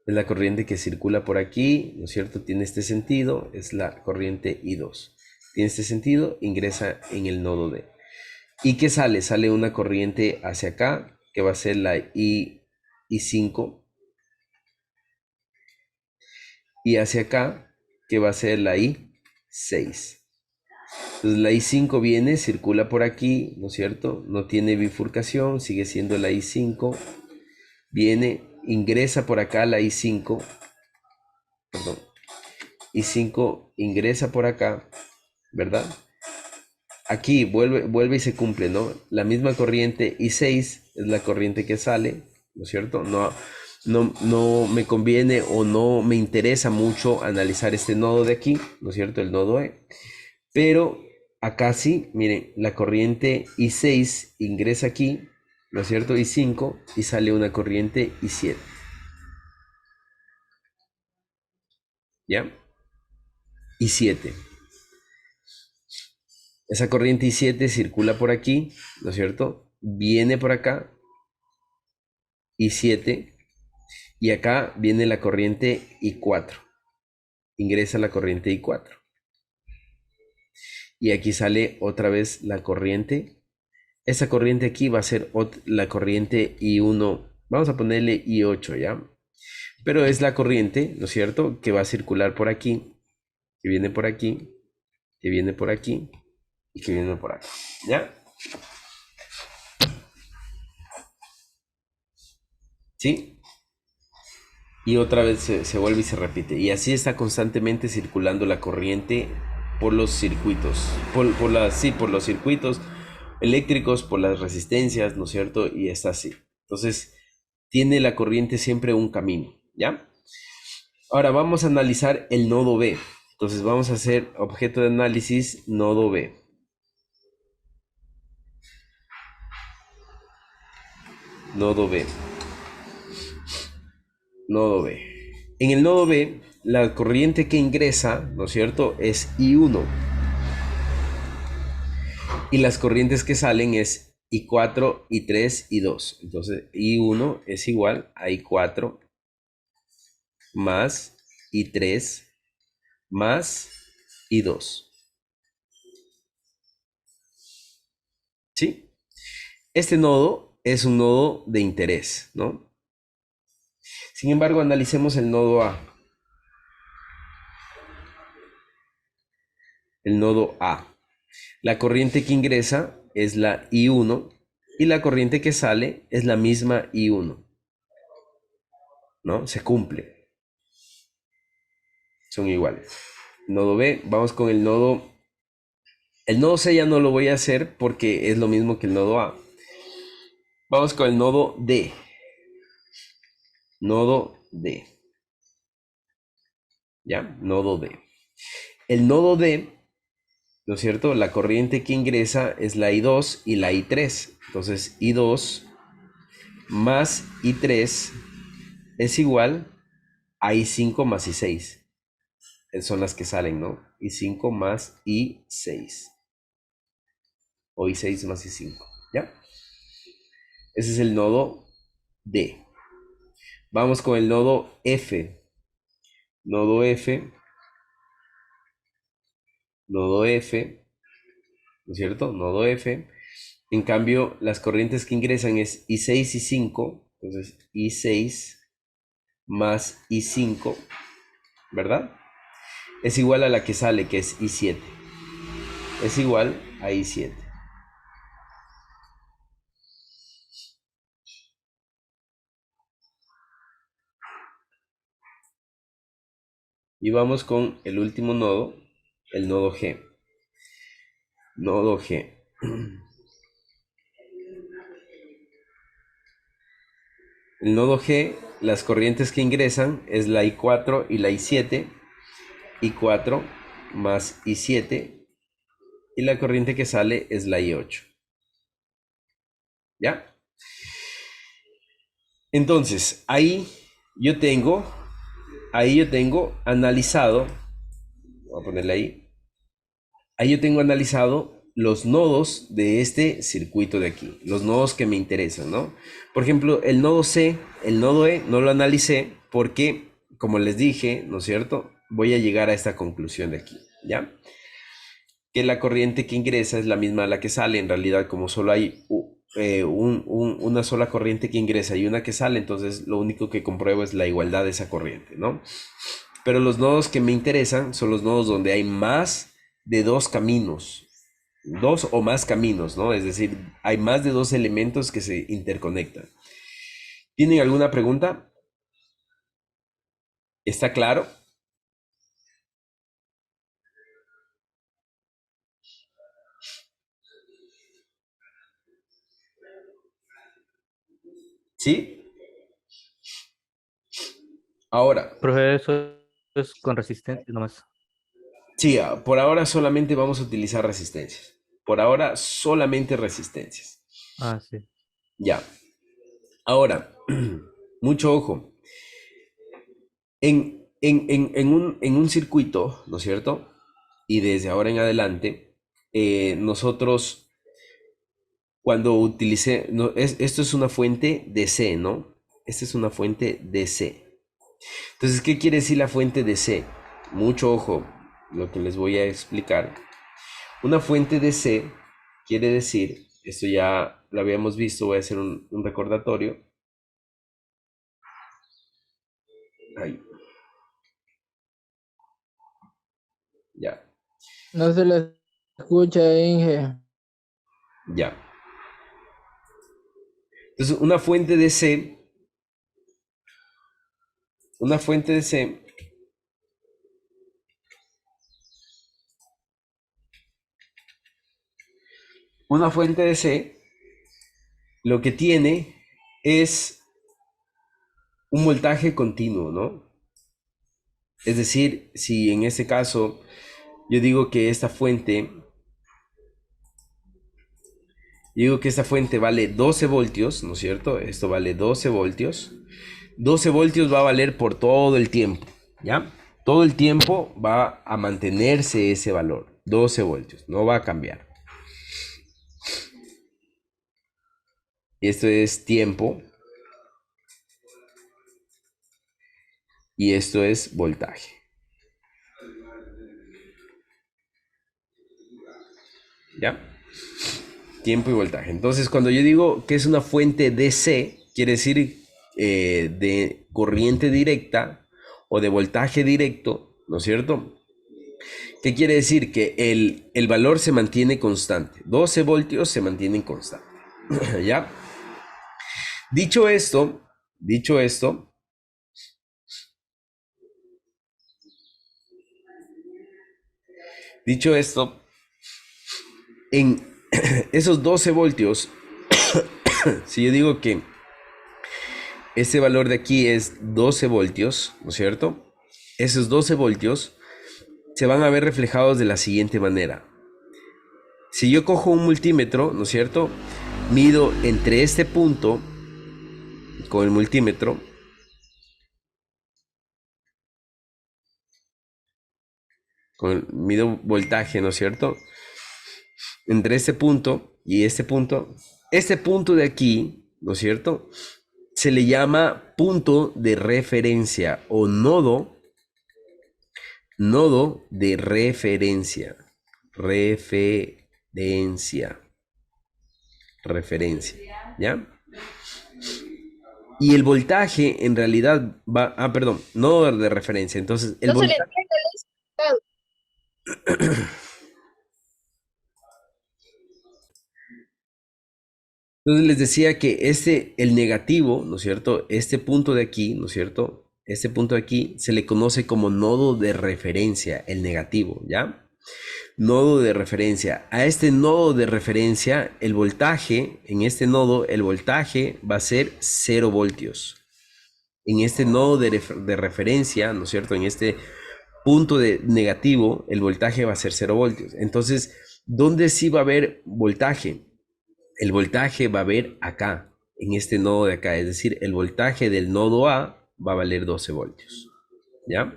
Es la corriente que circula por aquí, ¿no es cierto? Tiene este sentido, es la corriente I2. Tiene este sentido, ingresa en el nodo D. ¿Y qué sale? Sale una corriente hacia acá, que va a ser la I5, y hacia acá, que va a ser la I6. Entonces la I5 viene, circula por aquí, ¿no es cierto? No tiene bifurcación, sigue siendo la I5. Viene, ingresa por acá la I5, perdón, I5 ingresa por acá, ¿verdad? Aquí vuelve y se cumple, ¿no? La misma corriente I6 es la corriente que sale, ¿no es cierto? No me conviene o no me interesa mucho analizar este nodo de aquí, ¿no es cierto? El nodo E. Pero acá sí, miren, la corriente I6 ingresa aquí, ¿no es cierto? I5 y sale una corriente I7. ¿Ya? I7. Esa corriente I7 circula por aquí, ¿no es cierto? Viene por acá, I7, y acá viene la corriente I4. Ingresa la corriente I4. Y aquí sale otra vez la corriente. Esa corriente aquí va a ser la corriente I1. Vamos a ponerle I8, ¿ya? Pero es la corriente, ¿no es cierto? Que va a circular por aquí, que viene por aquí, que viene por aquí y que viene por acá, ¿ya? ¿Sí? Y otra vez se vuelve y se repite. Y así está constantemente circulando la corriente por los circuitos, por los circuitos eléctricos, por las resistencias, ¿no es cierto? Y está así. Entonces, tiene la corriente siempre un camino, ¿ya? Ahora vamos a analizar el nodo B. Entonces vamos a hacer objeto de análisis nodo B. Nodo B. Nodo B. En el nodo B la corriente que ingresa, ¿no es cierto?, es I1. Y las corrientes que salen es I4, I3, I2. Entonces, I1 es igual a I4 más I3 más I2. ¿Sí? Este nodo es un nodo de interés, ¿no? Sin embargo, analicemos el nodo A. El nodo A. La corriente que ingresa es la I1 y la corriente que sale es la misma I1, ¿no? Se cumple. Son iguales. Nodo B, vamos con el nodo. El nodo C ya no lo voy a hacer porque es lo mismo que el nodo A. Vamos con el nodo D. Nodo D. ¿Ya? Nodo D. El nodo D, ¿no es cierto? La corriente que ingresa es la I2 y la I3. Entonces, I2 más I3 es igual a I5 más I6. Son las que salen, ¿no? I5 más I6. O I6 más I5. ¿Ya? Ese es el nodo D. Vamos con el nodo F. Nodo F. Nodo F. ¿No es cierto? Nodo F. En cambio, las corrientes que ingresan es I6 y 5. Entonces, I6 más I5. ¿Verdad? Es igual a la que sale, que es I7. Es igual a I7. Y vamos con el último nodo, el nodo G. Nodo G. El nodo G, las corrientes que ingresan es la I4 y la I7. I4 más I7. Y la corriente que sale es la I8. ¿Ya? Entonces, ahí yo tengo analizado, voy a ponerle ahí yo tengo analizado los nodos de este circuito de aquí, los nodos que me interesan, ¿no? Por ejemplo, el nodo C, el nodo E, no lo analicé porque, como les dije, ¿no es cierto? Voy a llegar a esta conclusión de aquí, ¿ya? Que la corriente que ingresa es la misma a la que sale. En realidad, como solo hay una sola corriente que ingresa y una que sale, entonces lo único que compruebo es la igualdad de esa corriente, ¿no? Pero los nodos que me interesan son los nodos donde hay más de dos caminos, dos o más caminos, ¿no? Es decir, hay más de dos elementos que se interconectan. ¿Tienen alguna pregunta? ¿Está claro? ¿Sí? Ahora, Profe, eso es con resistencia nomás. sí, por ahora solamente vamos a utilizar resistencias. Por ahora solamente resistencias. Ah, sí. Ya. Ahora, mucho ojo. En un circuito, ¿no es cierto? Y desde ahora en adelante, nosotros cuando utilicé, no, esto es una fuente DC, ¿no? Esta es una fuente DC. Entonces, ¿qué quiere decir la fuente DC? Mucho ojo, lo que les voy a explicar. Una fuente DC quiere decir, esto ya lo habíamos visto, voy a hacer un recordatorio. Ahí, ya, No se le escucha, Inge. ya. Entonces, una fuente DC, una fuente DC, lo que tiene es un voltaje continuo, ¿no? Es decir, si en este caso yo digo que esta fuente, vale 12 voltios, ¿no es cierto? Esto vale 12 voltios. 12 voltios va a valer por todo el tiempo, ¿ya? Todo el tiempo va a mantenerse ese valor, 12 voltios, no va a cambiar. Y esto es tiempo. Y esto es voltaje. ¿Ya? Tiempo y voltaje. Entonces, cuando yo digo que es una fuente DC, quiere decir de corriente directa o de voltaje directo, ¿no es cierto? ¿Qué quiere decir? Que el valor se mantiene constante. 12 voltios se mantienen constantes. ¿Ya? Dicho esto, en esos 12 voltios, si yo digo que ese valor de aquí es 12 voltios, ¿no es cierto? Esos 12 voltios se van a ver reflejados de la siguiente manera. Si yo cojo un multímetro, ¿no es cierto? Mido entre este punto con el multímetro. Mido voltaje, ¿no es cierto? Entre este punto y este punto de aquí, ¿no es cierto? Se le llama punto de referencia o nodo de referencia. Referencia, ¿ya? Y el voltaje en realidad va, perdón, nodo de referencia. Entonces, el No se le voltaje. entiende el Entonces les decía que el negativo, ¿no es cierto? Este punto de aquí, ¿no es cierto? Este punto de aquí se le conoce como nodo de referencia, el negativo, ¿ya? Nodo de referencia. A este nodo de referencia, el voltaje, en este nodo, el voltaje va a ser 0 voltios. En este nodo de referencia, ¿no es cierto? En este punto de negativo, el voltaje va a ser 0 voltios. Entonces, ¿dónde sí va a haber voltaje? El voltaje va a haber acá, en este nodo de acá, es decir, el voltaje del nodo A va a valer 12 voltios, ¿ya?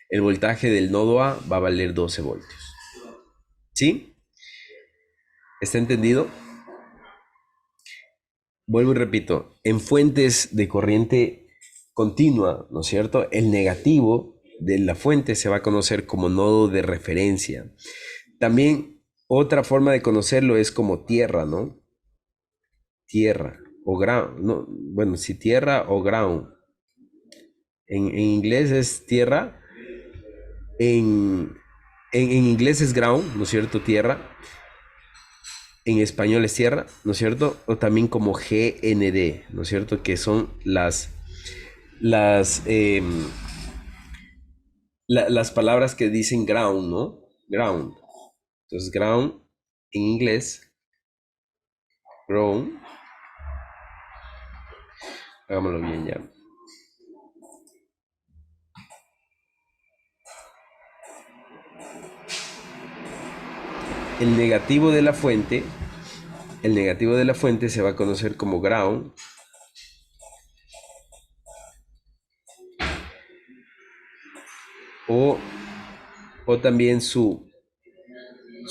El voltaje del nodo A va a valer 12 voltios, ¿sí? ¿Está entendido? Vuelvo y repito, en fuentes de corriente continua, ¿no es cierto? El negativo de la fuente se va a conocer como nodo de referencia. También otra forma de conocerlo es como tierra, ¿no? Tierra o ground, no, bueno, si tierra o ground. En inglés es tierra, en inglés es ground, ¿no es cierto? Tierra. En español es tierra, ¿no es cierto? O también como GND, ¿no es cierto? Que son las palabras que dicen ground, ¿no? Ground. Entonces, ground en inglés, ground. Hagámoslo bien ya. El negativo de la fuente se va a conocer como ground. O también su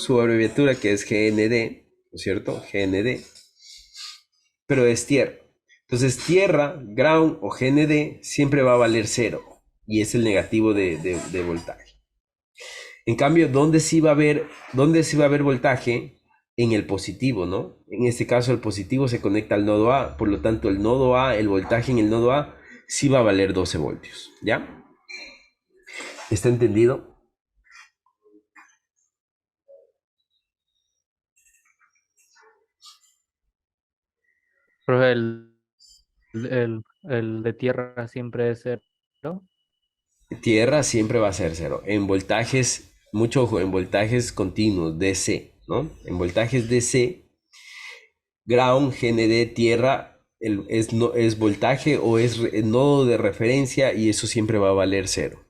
abreviatura, que es GND, ¿no es cierto? GND. Pero es tierra. Entonces, tierra, ground o GND siempre va a valer 0. Y es el negativo de voltaje. En cambio, ¿dónde sí va a haber voltaje? En el positivo, ¿no? En este caso, el positivo se conecta al nodo A. Por lo tanto, el nodo A, el voltaje en el nodo A, sí va a valer 12 voltios. ¿Ya? ¿Está entendido? Profe, el de tierra siempre es cero. Tierra siempre va a ser 0. En voltajes, mucho ojo, en voltajes continuos, DC, ¿no? En voltajes DC, ground, GND, tierra, es voltaje o es nodo de referencia y eso siempre va a valer 0.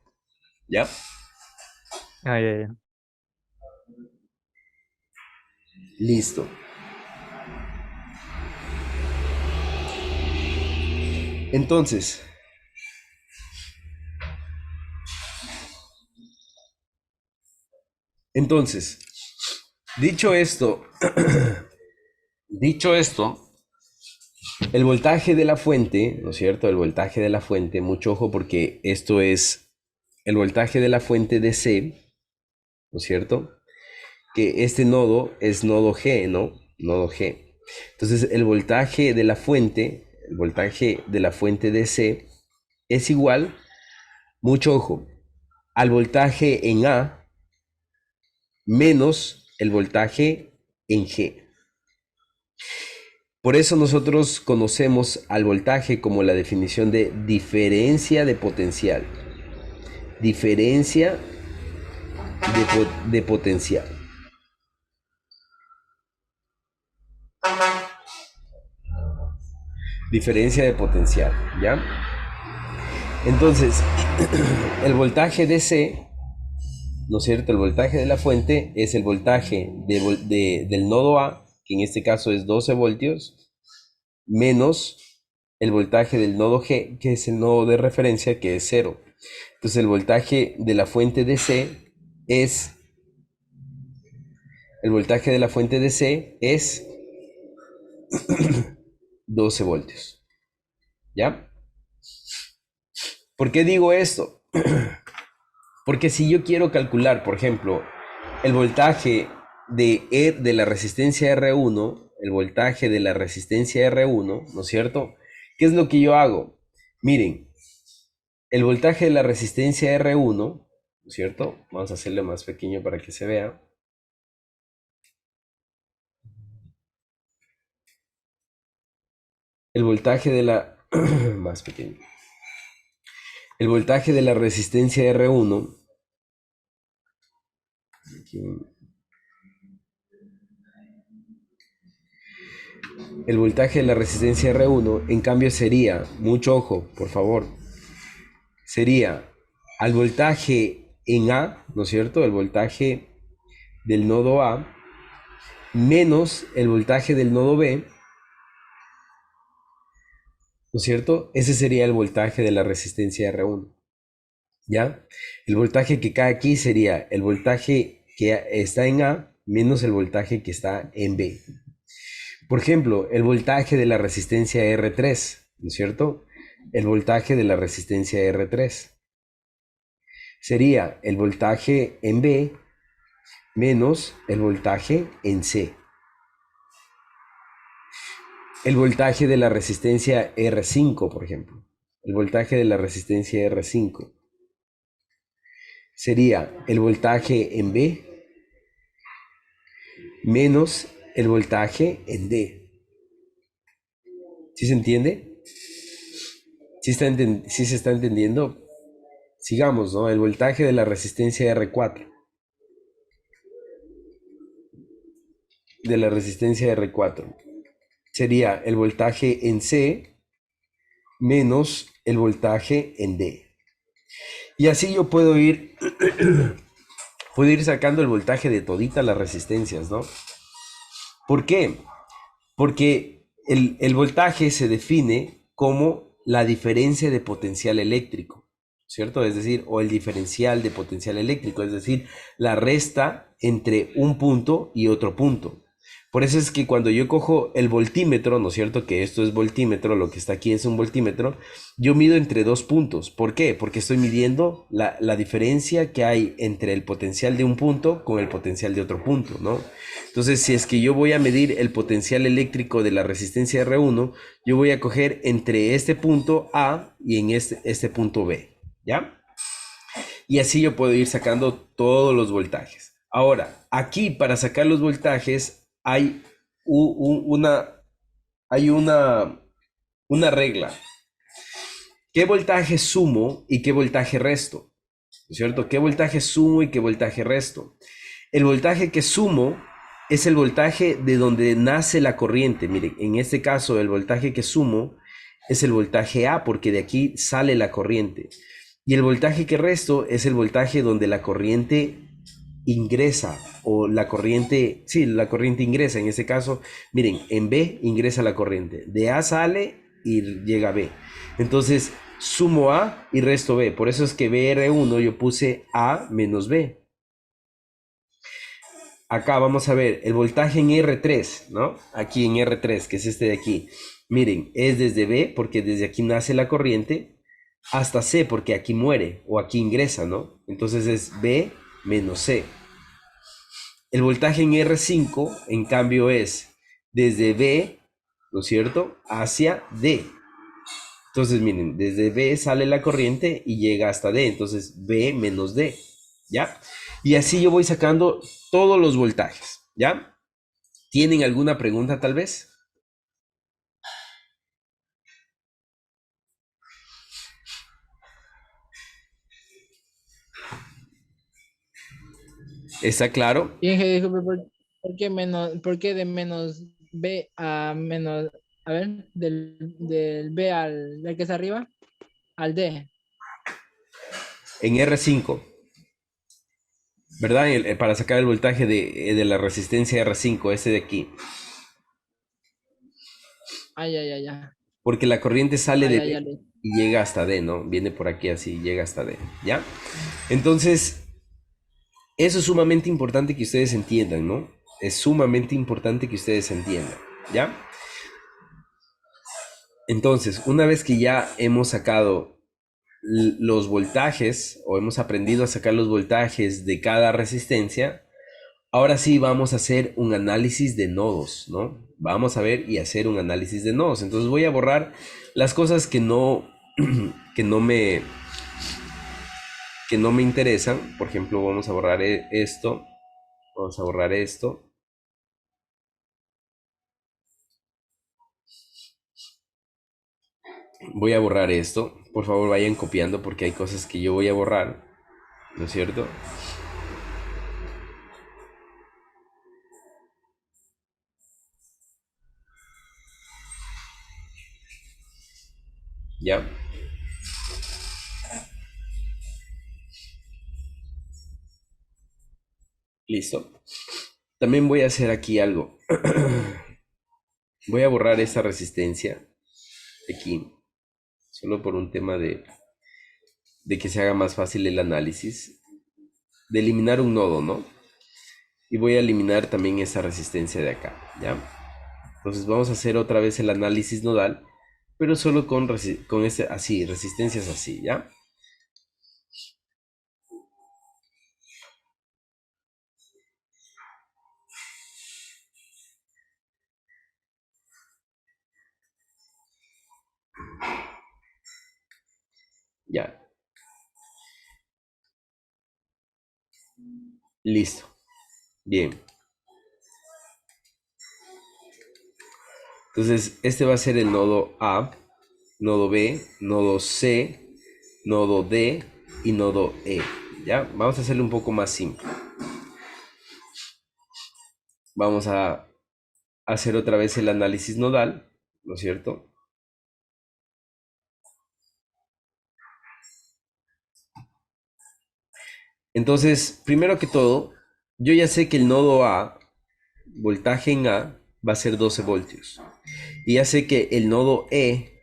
¿Ya? Ah, ya. Listo. Entonces, Entonces, dicho esto, el voltaje de la fuente, ¿no es cierto? El voltaje de la fuente, mucho ojo porque esto es el voltaje de la fuente de C, ¿no es cierto? Que este nodo es nodo G, ¿no? Nodo G. Entonces, el voltaje de la fuente de C es igual, mucho ojo, al voltaje en A menos el voltaje en G. Por eso nosotros conocemos al voltaje como la definición de diferencia de potencial. Diferencia de potencial. Diferencia de potencial, ¿ya? Entonces, el voltaje de C, ¿no es cierto? El voltaje de la fuente es el voltaje del nodo A, que en este caso es 12 voltios, menos el voltaje del nodo G, que es el nodo de referencia, que es 0. Entonces, el voltaje de la fuente de C es... El voltaje de la fuente de C es 12 voltios. ¿Ya? ¿Por qué digo esto? Porque si yo quiero calcular, por ejemplo, el voltaje de la resistencia R1, el voltaje de la resistencia R1, ¿no es cierto? ¿Qué es lo que yo hago? Miren, el voltaje de la resistencia R1, ¿no es cierto? Vamos a hacerle más pequeño para que se vea. El voltaje de la... más pequeño. El voltaje de la resistencia R1. El voltaje de la resistencia R1, en cambio, sería, mucho ojo, por favor, sería al voltaje en A, ¿no es cierto? El voltaje del nodo A, menos el voltaje del nodo B, ¿no es cierto? Ese sería el voltaje de la resistencia R1, ¿ya? El voltaje que cae aquí sería el voltaje que está en A, menos el voltaje que está en B. Por ejemplo, el voltaje de la resistencia R3, ¿no es cierto? El voltaje de la resistencia R3 sería el voltaje en B menos el voltaje en C. El voltaje de la resistencia R5, por ejemplo. El voltaje de la resistencia R5 sería el voltaje en B menos el voltaje en D. ¿Sí se entiende? ¿Sí se está entendiendo? Sigamos, ¿no? El voltaje de la resistencia R4. De la resistencia R4. Sería el voltaje en C menos el voltaje en D. Y así yo puedo ir sacando el voltaje de todita las resistencias, ¿no? ¿Por qué? Porque el voltaje se define como la diferencia de potencial eléctrico, ¿cierto? Es decir, o el diferencial de potencial eléctrico, es decir, la resta entre un punto y otro punto. Por eso es que cuando yo cojo el voltímetro, ¿no es cierto? Que esto es voltímetro, lo que está aquí es un voltímetro, yo mido entre dos puntos. ¿Por qué? Porque estoy midiendo la diferencia que hay entre el potencial de un punto con el potencial de otro punto, ¿no? Entonces, si es que yo voy a medir el potencial eléctrico de la resistencia R1, yo voy a coger entre este punto A y en este punto B, ¿ya? Y así yo puedo ir sacando todos los voltajes. Ahora, aquí para sacar los voltajes hay una regla. ¿Qué voltaje sumo y qué voltaje resto? ¿No es cierto? ¿Qué voltaje sumo y qué voltaje resto? El voltaje que sumo es el voltaje de donde nace la corriente. Miren, en este caso el voltaje que sumo es el voltaje A porque de aquí sale la corriente. Y el voltaje que resto es el voltaje donde la corriente ingresa o la corriente ingresa. En este caso, miren, en B ingresa la corriente. De A sale y llega a B. Entonces, sumo A y resto B. Por eso es que BR1 yo puse A menos B. acá vamos a ver el voltaje en R3, ¿no? Aquí en R3, que es este de aquí. Miren, es desde B, porque desde aquí nace la corriente, hasta C, porque aquí muere o aquí ingresa, ¿no? Entonces es B menos C. El voltaje en R5, en cambio, es desde B, ¿no es cierto?, hacia D. Entonces, miren, desde B sale la corriente y llega hasta D. Entonces, B menos D, ¿ya? Y así yo voy sacando todos los voltajes, ¿ya? ¿Tienen alguna pregunta tal vez? ¿Está claro? Inge, disculpe, ¿por qué por qué de menos B a menos, a ver, del B al que está arriba, al D? En R5, ¿verdad? Para sacar el voltaje de la resistencia R5, ese de aquí. Ay, ay, ay, ay. Porque la corriente sale de Ay, ay, B ay. y llega hasta D, ¿no? Viene por aquí así, llega hasta D, ¿ya? Entonces, eso es sumamente importante que ustedes entiendan, ¿no? Es sumamente importante que ustedes entiendan, ¿ya? Entonces, una vez que ya hemos sacado los voltajes o hemos aprendido a sacar los voltajes de cada resistencia, ahora sí vamos a hacer un análisis de nodos, ¿no? Vamos a ver y hacer un análisis de nodos. Entonces voy a borrar las cosas que no, que no me, que no me interesan. Por ejemplo, vamos a borrar esto. Vamos a borrar esto. Voy a borrar esto. Por favor, vayan copiando porque hay cosas que yo voy a borrar, ¿no es cierto? Ya. Listo. También voy a hacer aquí algo. Voy a borrar esta resistencia aquí, solo por un tema de que se haga más fácil el análisis, de eliminar un nodo, ¿no? Y voy a eliminar también esa resistencia de acá, ¿ya? Entonces vamos a hacer otra vez el análisis nodal, pero solo con así, resistencias así, ¿ya? Ya. Listo. Bien. Entonces, este va a ser el nodo A, nodo B, nodo C, nodo D y nodo E. ¿Ya? Vamos a hacerlo un poco más simple. Vamos a hacer otra vez el análisis nodal, ¿no es cierto? Entonces, primero que todo, yo ya sé que el nodo A, voltaje en A, va a ser 12 voltios. Y ya sé que el nodo E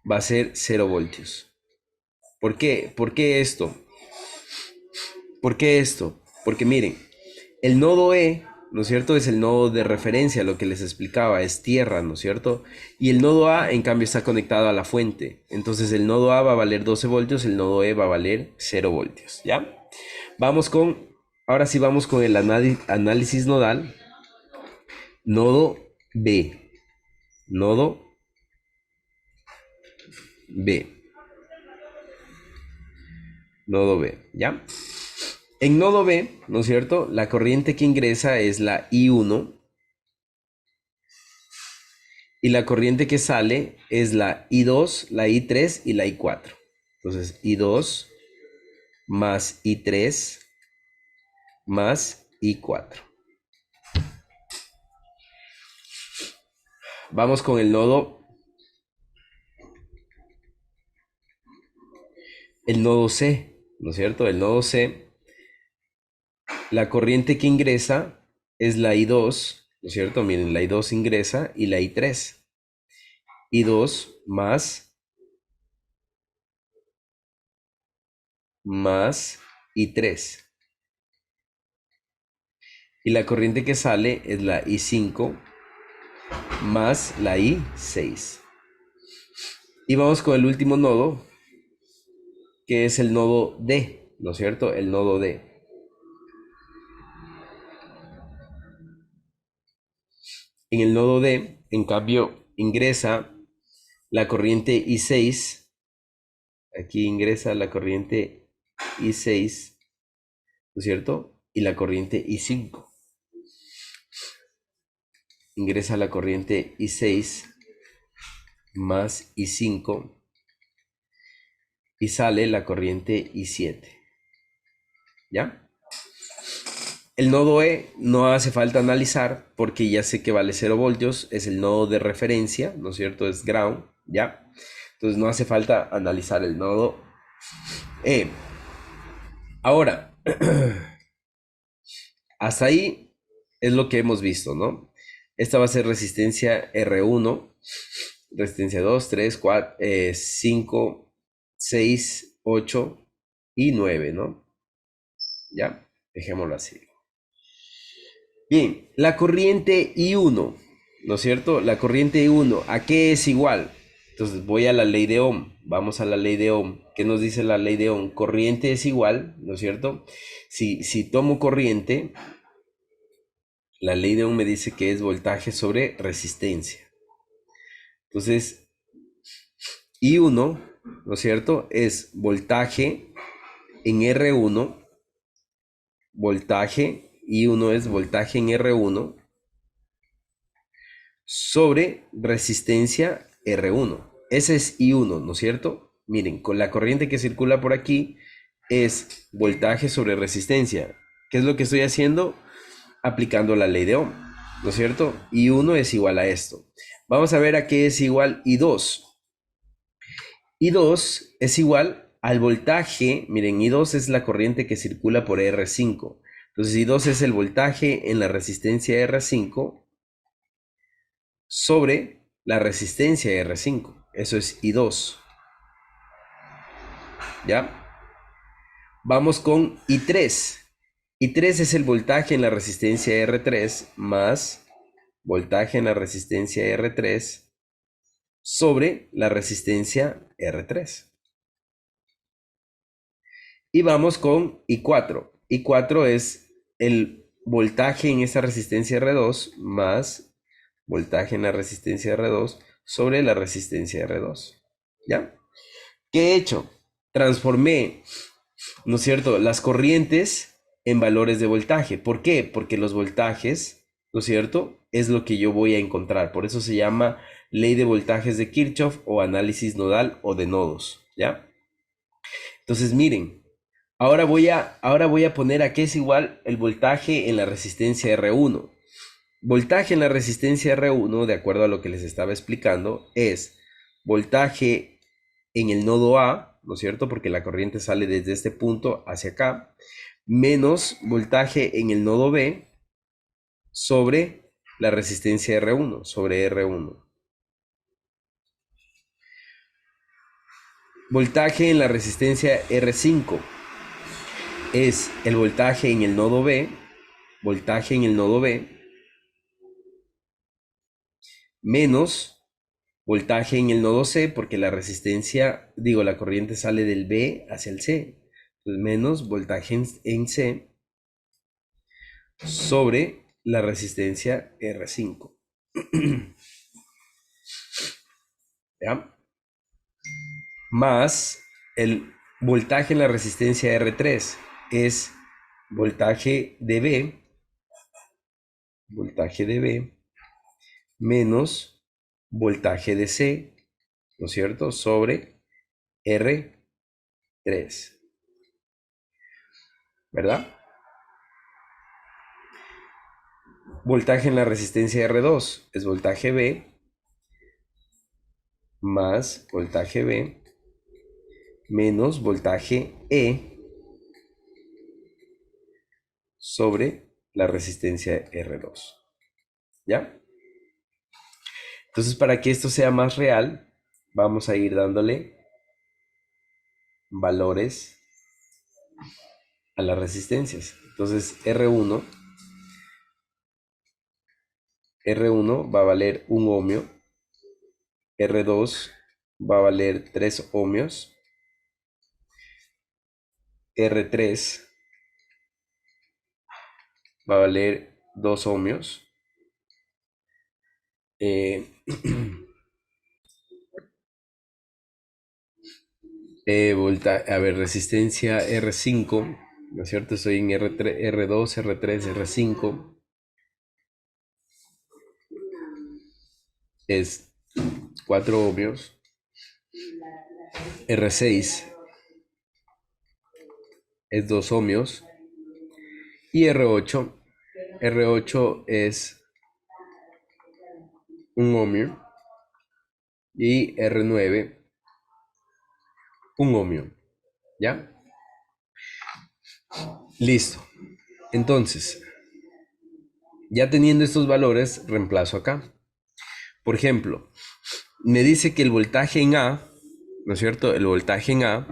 va a ser 0 voltios. ¿Por qué? ¿Por qué esto? ¿Por qué esto? Porque miren, el nodo E, ¿no es cierto? Es el nodo de referencia, lo que les explicaba, es tierra, ¿no es cierto? Y el nodo A, en cambio, está conectado a la fuente. Entonces el nodo A va a valer 12 voltios, el nodo E va a valer 0 voltios, ¿ya? Ahora sí vamos con el análisis nodal. Nodo B. Nodo B. Nodo B, ¿ya? En nodo B, ¿no es cierto? La corriente que ingresa es la I1 y la corriente que sale es la I2, la I3 y la I4. Entonces, I2 más I3 más I4. Vamos con el nodo C, ¿no es cierto? El nodo C, la corriente que ingresa es la I2, ¿no es cierto? Miren, la I2 ingresa y la I3. I2 más I3. Y la corriente que sale es la I5 más la I6. Y vamos con el último nodo, que es el nodo D, ¿no es cierto? El nodo D. En el nodo D, en cambio, ingresa la corriente I6. Aquí ingresa la corriente I6, ¿no es cierto? Y la corriente I5. Ingresa la corriente I6 más I5 y sale la corriente I7. ¿Ya? El nodo E no hace falta analizar porque ya sé que vale 0 voltios, es el nodo de referencia, ¿no es cierto? Es ground, ¿ya? Entonces no hace falta analizar el nodo E. Ahora, hasta ahí es lo que hemos visto, ¿no? Esta va a ser resistencia R1, resistencia 2, 3, 4, 5, 6, 8 y 9, ¿no? Ya, dejémoslo así. Bien, la corriente I1, ¿no es cierto? La corriente I1, ¿a qué es igual? Entonces voy a la ley de Ohm, vamos a la ley de Ohm. ¿Qué nos dice la ley de Ohm? Corriente es igual, ¿no es cierto? Si tomo corriente, la ley de Ohm me dice que es voltaje sobre resistencia. Entonces, I1, ¿no es cierto? Es voltaje en R1, voltaje, I1 es voltaje en R1 sobre resistencia R1. Ese es I1, ¿no es cierto? Miren, con la corriente que circula por aquí es voltaje sobre resistencia. ¿Qué es lo que estoy haciendo? Aplicando la ley de Ohm, ¿no es cierto? I1 es igual a esto. Vamos a ver a qué es igual I2. I2 es igual al voltaje, miren, I2 es la corriente que circula por R5. Entonces I2 es el voltaje en la resistencia R5 sobre la resistencia R5. Eso es I2. ¿Ya? Vamos con I3. I3 es el voltaje en la resistencia R3 más voltaje en la resistencia R3 sobre la resistencia R3. Y vamos con I4. I4 es el voltaje en esta resistencia R2 más voltaje en la resistencia R2 sobre la resistencia R2. ¿Ya? ¿Qué he hecho? Transformé, ¿no es cierto?, las corrientes en valores de voltaje. ¿Por qué? Porque los voltajes, ¿no es cierto?, es lo que yo voy a encontrar. Por eso se llama ley de voltajes de Kirchhoff o análisis nodal o de nodos. ¿Ya? Entonces, miren. Ahora voy a poner a qué es igual el voltaje en la resistencia R1. Voltaje en la resistencia R1, de acuerdo a lo que les estaba explicando, es voltaje en el nodo A, ¿no es cierto? Porque la corriente sale desde este punto hacia acá, menos voltaje en el nodo B sobre la resistencia R1, sobre R1. Voltaje en la resistencia R5 es el voltaje en el nodo B, voltaje en el nodo B, menos voltaje en el nodo C, porque la resistencia, la corriente sale del B hacia el C. Entonces, menos voltaje en C sobre la resistencia R5. ¿Ya? Más el voltaje en la resistencia R3 es voltaje de B menos voltaje de C, ¿no es cierto?, sobre R3, ¿verdad? Voltaje en la resistencia R2 es voltaje B más voltaje B menos voltaje E sobre la resistencia R2. ¿Ya? Entonces, para que esto sea más real, vamos a ir dándole valores a las resistencias. Entonces, R1 R1 va a valer 1 ohmio, R2 va a valer 3 ohmios, R3 va a valer 2 ohmios, resistencia R5, ¿no es cierto? Estoy en R3, R2, R3, R5. Es 4 ohmios. R6 es 2 ohmios. Y R8 es 1 ohmio. Y R9, 1 ohmio. ¿Ya? Listo. Entonces, ya teniendo estos valores, reemplazo acá. Por ejemplo, me dice que el voltaje en A, ¿no es cierto? El voltaje en A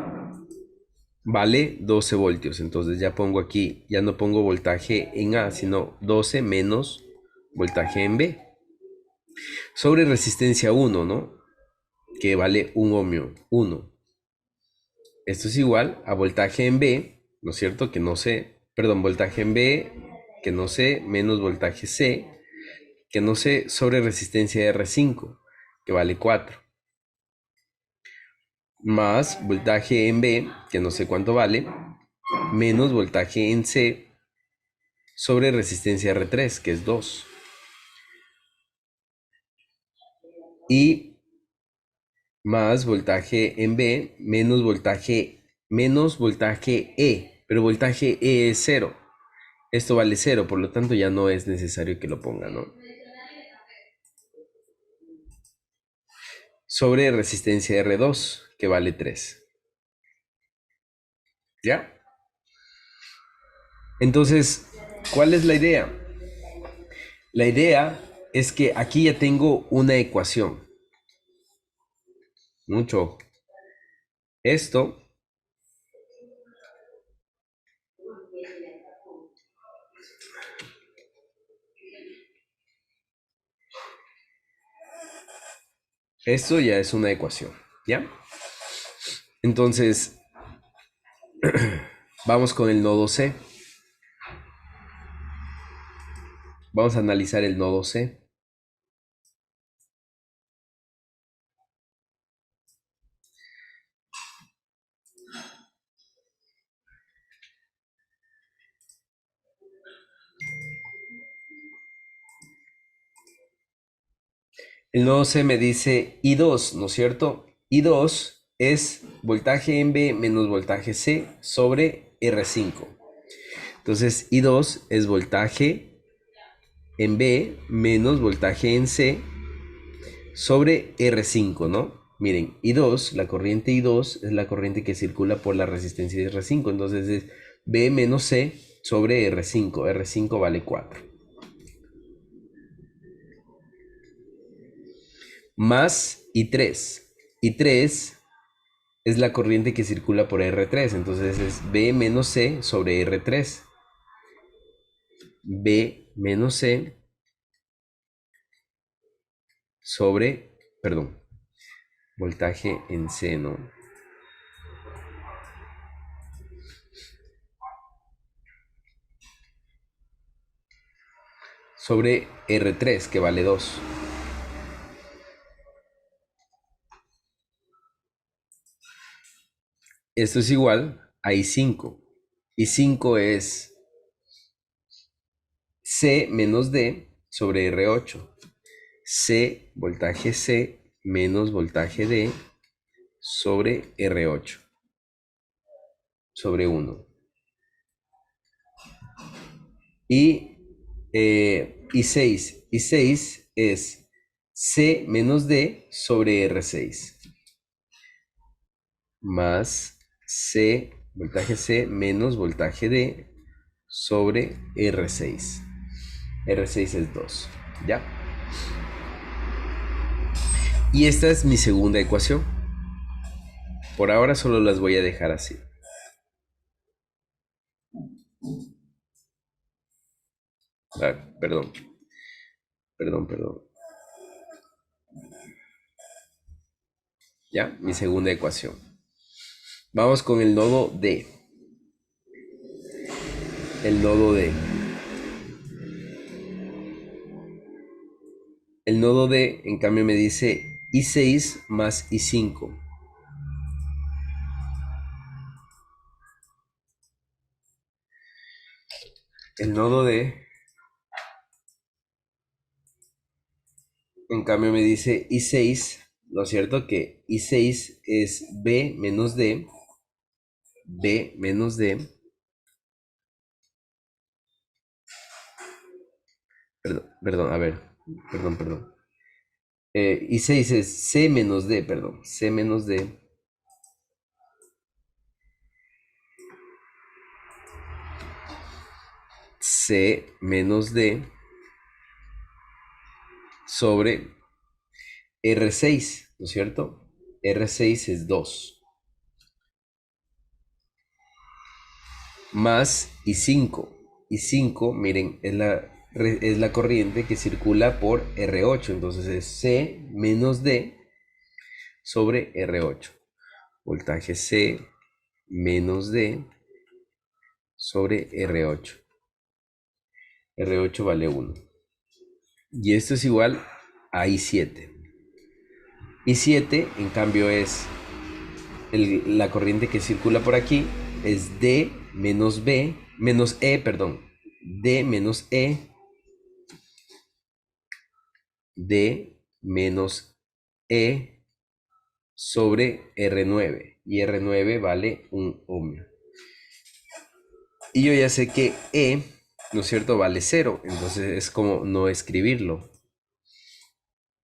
vale 12 voltios. Entonces ya pongo aquí, ya no pongo voltaje en A, sino 12 menos voltaje en B. Sobre resistencia 1, ¿no? Que vale 1 ohmio, 1. Esto es igual a voltaje en B, ¿no es cierto? Que no sé, perdón, voltaje en B, que no sé, menos voltaje C, que no sé, sobre resistencia R5, que vale 4. Más voltaje en B, que no sé cuánto vale, menos voltaje en C, sobre resistencia R3, que es 2. Y más voltaje en B, menos voltaje E, pero voltaje E es 0. Esto vale 0, por lo tanto ya no es necesario que lo ponga, ¿no? Sobre resistencia R2, que vale 3. ¿Ya? Entonces, ¿cuál es la idea? La idea es que aquí ya tengo una ecuación. Mucho ojo. Esto ya es una ecuación, ¿ya? Entonces, vamos con el nodo C. Vamos a analizar el nodo C. El nodo C me dice I2, ¿no es cierto? I2 es voltaje en B menos voltaje C sobre R5. Entonces, I2 es voltaje en B menos voltaje en C sobre R5, ¿no? Miren, I2, la corriente I2 es la corriente que circula por la resistencia de R5. Entonces es B menos C sobre R5. R5 vale 4. Más I3. I3 es la corriente que circula por R3. Entonces es B menos C sobre R3. B menos C sobre, perdón, voltaje en C, ¿no? Sobre R3, que vale 2. Esto es igual a I5. I5 es C menos D sobre R8. C, voltaje C menos voltaje D sobre R8 sobre 1. Y I6 es C menos D sobre R6 más C, voltaje C menos voltaje D sobre R6. R6 es 2, ¿ya? Y esta es mi segunda ecuación. Por ahora solo las voy a dejar así. Perdón. Perdón. Ya, mi segunda ecuación. Vamos con el nodo D. El nodo D. El nodo D, en cambio, me dice I6 más I5. El nodo D, en cambio, me dice I6, ¿no es cierto? Que I6 es B menos D, B menos D. Perdón, a ver, perdón. I6 es C menos D, perdón, C menos D. C menos D sobre R6, ¿no es cierto? R6 es 2. Más I5. I5, miren, es la corriente que circula por R8. Entonces es C menos D sobre R8. Voltaje C menos D sobre R8. R8 vale 1. Y esto es igual a I7. I7, en cambio, es la corriente que circula por aquí, es D menos B, menos E, perdón. D menos E, D menos E sobre R9. Y R9 vale 1 ohmio. Y yo ya sé que E, ¿no es cierto?, vale 0. Entonces es como no escribirlo,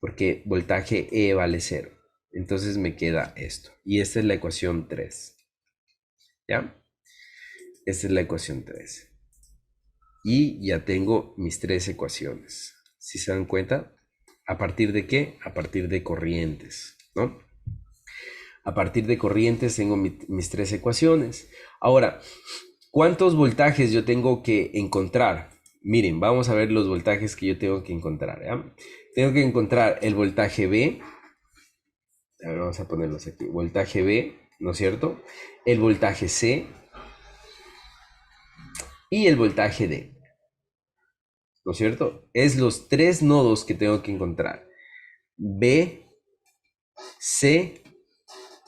porque voltaje E vale 0. Entonces me queda esto. Y esta es la ecuación 3. ¿Ya? Esta es la ecuación 3. Y ya tengo mis 3 ecuaciones. Si se dan cuenta, ¿a partir de qué? A partir de corrientes, ¿no? A partir de corrientes tengo mis 3 ecuaciones. Ahora, ¿cuántos voltajes yo tengo que encontrar? Miren, vamos a ver los voltajes que yo tengo que encontrar, ¿ya? Tengo que encontrar el voltaje B. A ver, vamos a ponerlos aquí. Voltaje B, ¿no es cierto? El voltaje C y el voltaje D, ¿no es cierto? Es los 3 nodos que tengo que encontrar. B, C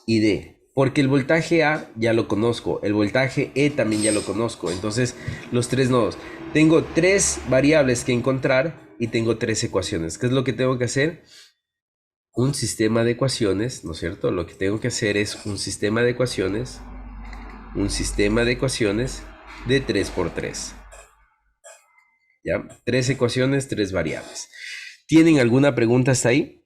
y D. Porque el voltaje A ya lo conozco. El voltaje E también ya lo conozco. Entonces, los 3 nodos. Tengo 3 variables que encontrar y tengo 3 ecuaciones. ¿Qué es lo que tengo que hacer? Un sistema de ecuaciones, ¿no es cierto? Lo que tengo que hacer es un sistema de ecuaciones. Un sistema de ecuaciones de 3×3. ¿Ya? 3 ecuaciones, 3 variables. ¿Tienen alguna pregunta hasta ahí?